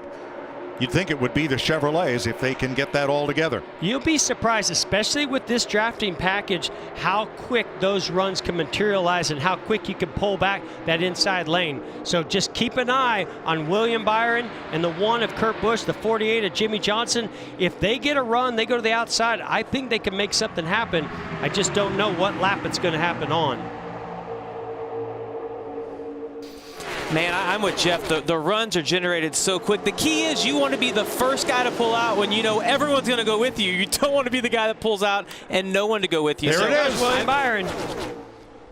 you'd think it would be the Chevrolets if they can get that all together. You'll be surprised, especially with this drafting package, how quick those runs can materialize and how quick you can pull back that inside lane. So just keep an eye on William Byron and the 1 of Kurt Busch, the 48 of Jimmy Johnson. If they get a run, they go to the outside, I think they can make something happen. I just don't know what lap it's going to happen on. Man, I'm with Jeff. The runs are generated so quick. The key is you want to be the first guy to pull out when you know everyone's going to go with you. You don't want to be the guy that pulls out and no one to go with you. There it is. William Byron.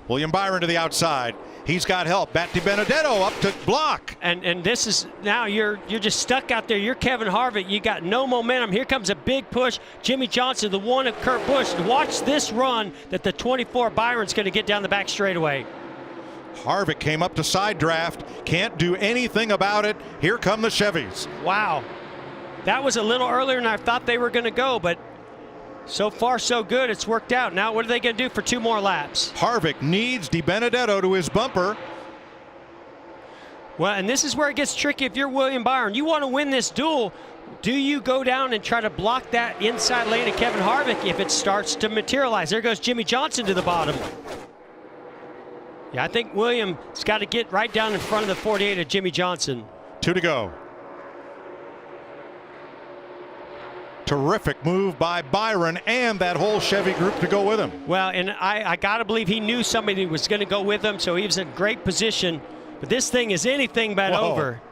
William Byron to the outside. He's got help. Matt Dibenedetto up to block. And this is now you're just stuck out there. You're Kevin Harvick. You got no momentum. Here comes a big push. Jimmy Johnson, the 1 of Kurt Busch. Watch this run that the 24 Byron's going to get down the back straightaway. Harvick came up to side draft. Can't do anything about it. Here come the Chevys. Wow. That was a little earlier than I thought they were going to go, but so far so good. It's worked out. Now what are they going to do for 2 more laps? Harvick needs Dibenedetto to his bumper. Well, and this is where it gets tricky if you're William Byron. You want to win this duel. Do you go down and try to block that inside lane of Kevin Harvick if it starts to materialize? There goes Jimmy Johnson to the bottom. Yeah, I think William's got to get right down in front of the 48 of Jimmy Johnson. 2 to go. Terrific move by Byron and that whole Chevy group to go with him. Well, and I got to believe he knew somebody was going to go with him, so he was in great position. But this thing is anything but over.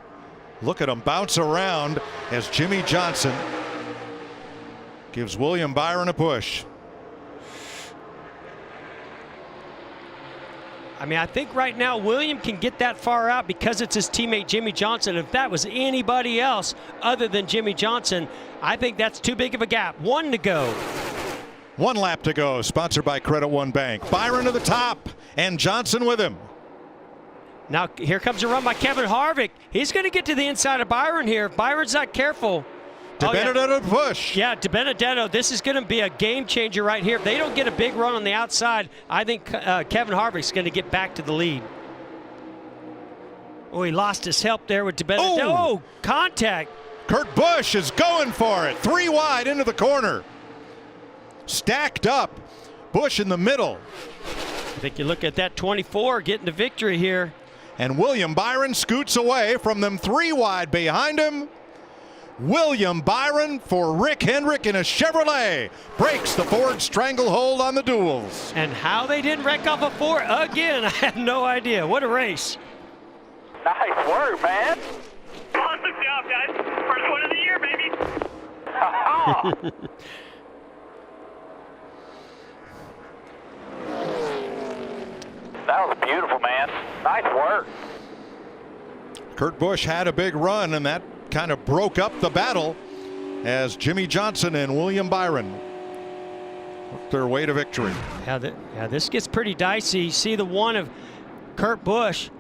Look at him bounce around as Jimmy Johnson gives William Byron a push. I mean, I think right now William can get that far out because it's his teammate Jimmy Johnson. If that was anybody else other than Jimmy Johnson, I think that's too big of a gap. 1 to go. 1 lap to go, sponsored by Credit One Bank. Byron to the top, and Johnson with him. Now here comes a run by Kevin Harvick. He's going to get to the inside of Byron here. If Byron's not careful. Dibenedetto push. Yeah, Dibenedetto, this is going to be a game changer right here. If they don't get a big run on the outside, I think Kevin Harvick's going to get back to the lead. Oh, he lost his help there with Dibenedetto. Oh, contact. Kurt Busch is going for it. 3 wide into the corner. Stacked up. Busch in the middle. I think you look at that 24 getting the victory here. And William Byron scoots away from them 3 wide behind him. William Byron for Rick Hendrick in a Chevrolet breaks the Ford stranglehold on the duels. And how they didn't wreck off a Ford again, I have no idea. What a race. Nice work, man. Awesome job, guys. First one of the year, baby. That was beautiful, man. Nice work. Kurt Busch had a big run, and that kind of broke up the battle as Jimmy Johnson and William Byron worked their way to victory. Yeah, this gets pretty dicey. You see the one of Kurt Busch.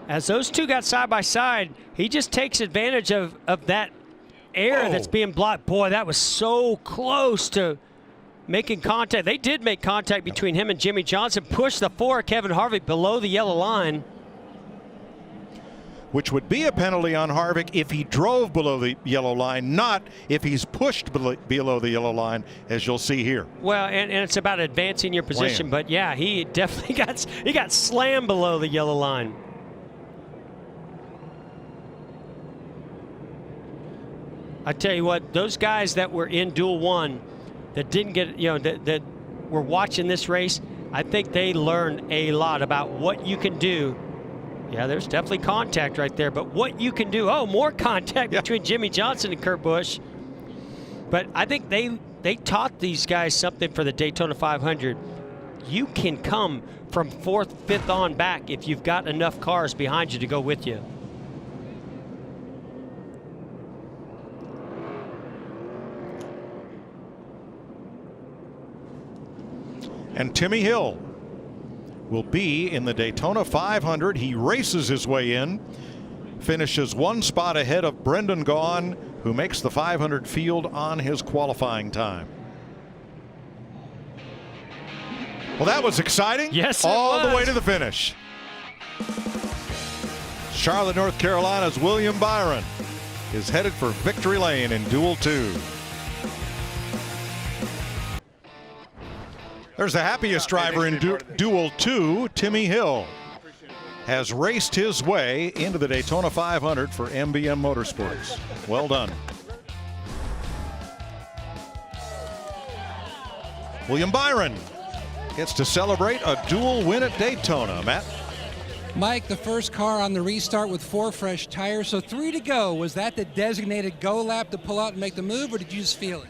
As those two got side by side, he just takes advantage of that air that's being blocked. Boy, that was so close to making contact. They did make contact between him and Jimmy Johnson, pushed the 4 Kevin Harvick below the yellow line. Which would be a penalty on Harvick if he drove below the yellow line, not if he's pushed below the yellow line, as you'll see here. Well, and it's about advancing your position, but yeah, he definitely got slammed below the yellow line. I tell you what, those guys that were in Duel 1 that didn't get, that were watching this race, I think they learned a lot about what you can do. Yeah, there's definitely contact right there, but what you can do. Oh, more contact between Jimmy Johnson and Kurt Busch. But I think they taught these guys something for the Daytona 500. You can come from 4th, 5th on back if you've got enough cars behind you to go with you. And Timmy Hill will be in the Daytona 500. He races his way in, finishes 1 spot ahead of Brendan Gaughan, who makes the 500 field on his qualifying time. Well, that was exciting. Yes, all the way to the finish. Charlotte, North Carolina's William Byron is headed for victory lane in Duel 2. There's the happiest driver in Duel 2, Timmy Hill, has raced his way into the Daytona 500 for MBM Motorsports. Well done. William Byron gets to celebrate a dual win at Daytona. Matt? Mike, the first car on the restart with 4 fresh tires, so 3 to go. Was that the designated go lap to pull out and make the move, or did you just feel it?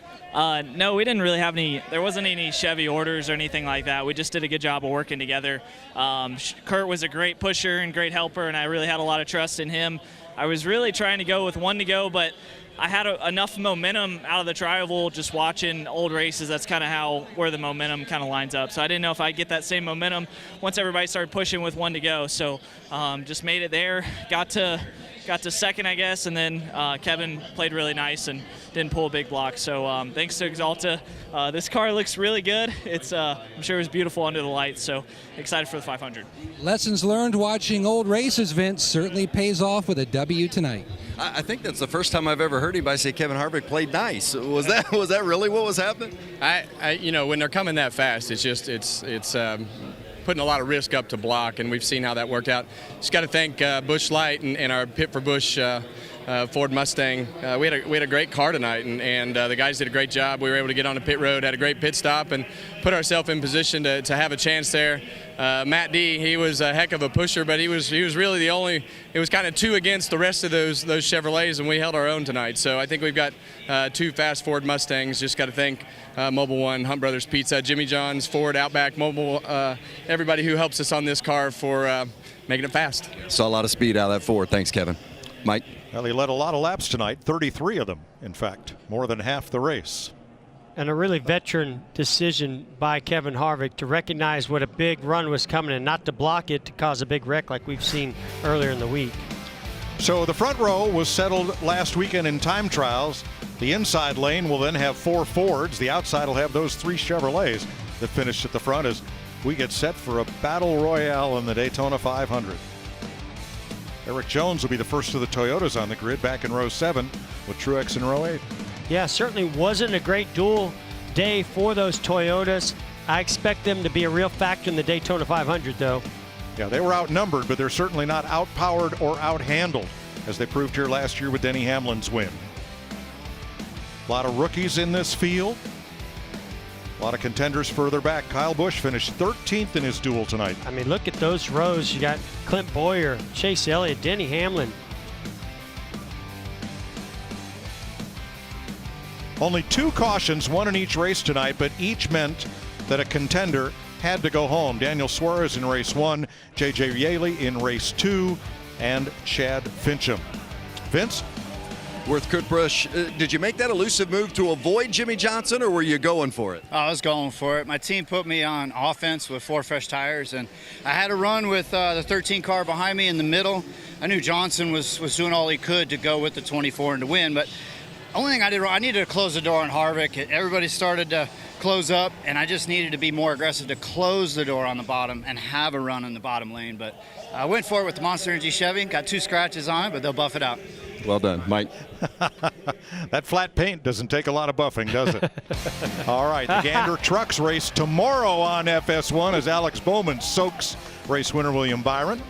No, we didn't really have there wasn't any Chevy orders or anything like that. We just did a good job of working together. Kurt was a great pusher and great helper, and I really had a lot of trust in him. I was really trying to go with 1 to go, but I had enough momentum out of the tri-oval just watching old races. That's kind of where the momentum kind of lines up. So I didn't know if I'd get that same momentum once everybody started pushing with 1 to go. So just made it there, got to 2nd, I guess, and then Kevin played really nice and didn't pull a big block. So thanks to Exalta. This car looks really good. I'm sure it was beautiful under the lights, so excited for the 500. Lessons learned watching old races, Vince, certainly pays off with a W tonight. I think that's the first time I've ever heard anybody say Kevin Harvick played nice. Was that really what was happening? When they're coming that fast, it's putting a lot of risk up to block, and we've seen how that worked out. Just got to thank Busch Light and our Pit for Busch Ford Mustang. We had a great car tonight, and the guys did a great job. We were able to get on the pit road, had a great pit stop, and put ourselves in position to have a chance there. Matt D, he was a heck of a pusher, but he was really the only. It was kind of 2 against the rest of those Chevrolets, and we held our own tonight. So I think we've got 2 fast Ford Mustangs. Just got to thank Mobile One, Hunt Brothers Pizza, Jimmy John's, Ford, Outback, Mobile, everybody who helps us on this car for making it fast. Saw a lot of speed out of that Ford. Thanks, Kevin. Mike? Well, he led a lot of laps tonight, 33 of them, in fact, more than half the race. And a really veteran decision by Kevin Harvick to recognize what a big run was coming and not to block it to cause a big wreck like we've seen earlier in the week. So the front row was settled last weekend in time trials. The inside lane will then have 4 Fords. The outside will have those 3 Chevrolets that finished at the front as we get set for a battle royale in the Daytona 500. Eric Jones will be the first of the Toyotas on the grid back in row 7 with Truex in row 8. Yeah, certainly wasn't a great duel day for those Toyotas. I expect them to be a real factor in the Daytona 500, though. Yeah, they were outnumbered, but they're certainly not outpowered or outhandled, as they proved here last year with Denny Hamlin's win. A lot of rookies in this field. A lot of contenders further back. Kyle Busch finished 13th in his duel tonight. I mean, look at those rows. You got Clint Boyer, Chase Elliott, Denny Hamlin. Only 2 cautions, 1 in each race tonight, but each meant that a contender had to go home. Daniel Suarez in race 1, J.J. Yaley in race 2, and Chad Fincham. Vince? Worth Kurt Busch, did you make that elusive move to avoid Jimmy Johnson, or were you going for it? I was going for it. My team put me on offense with 4 fresh tires, and I had a run with the 13 car behind me in the middle. I knew Johnson was doing all he could to go with the 24 and to win, but only thing I did wrong, I needed to close the door on Harvick. Everybody started to close up, and I just needed to be more aggressive to close the door on the bottom and have a run in the bottom lane. But I went for it with the Monster Energy Chevy. Got 2 scratches on it, but they'll buff it out. Well done, Mike. That flat paint doesn't take a lot of buffing, does it? All right, the Gander Trucks race tomorrow on FS1 as Alex Bowman soaks race winner William Byron.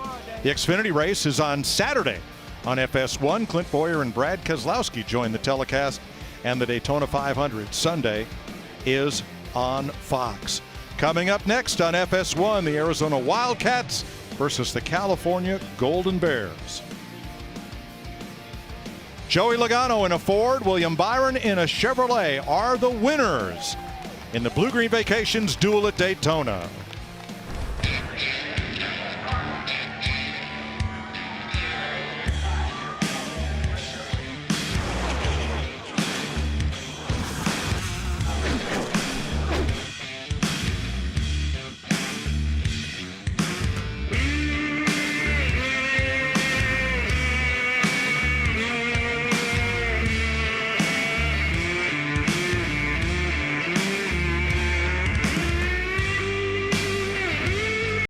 The Xfinity race is on Saturday on FS1. Clint Boyer and Brad Keselowski join the telecast, and the Daytona 500 Sunday is on Fox. Coming up next on FS1, the Arizona Wildcats versus the California Golden Bears. Joey Logano in a Ford, William Byron in a Chevrolet are the winners in the Bluegreen Vacations Duel at Daytona.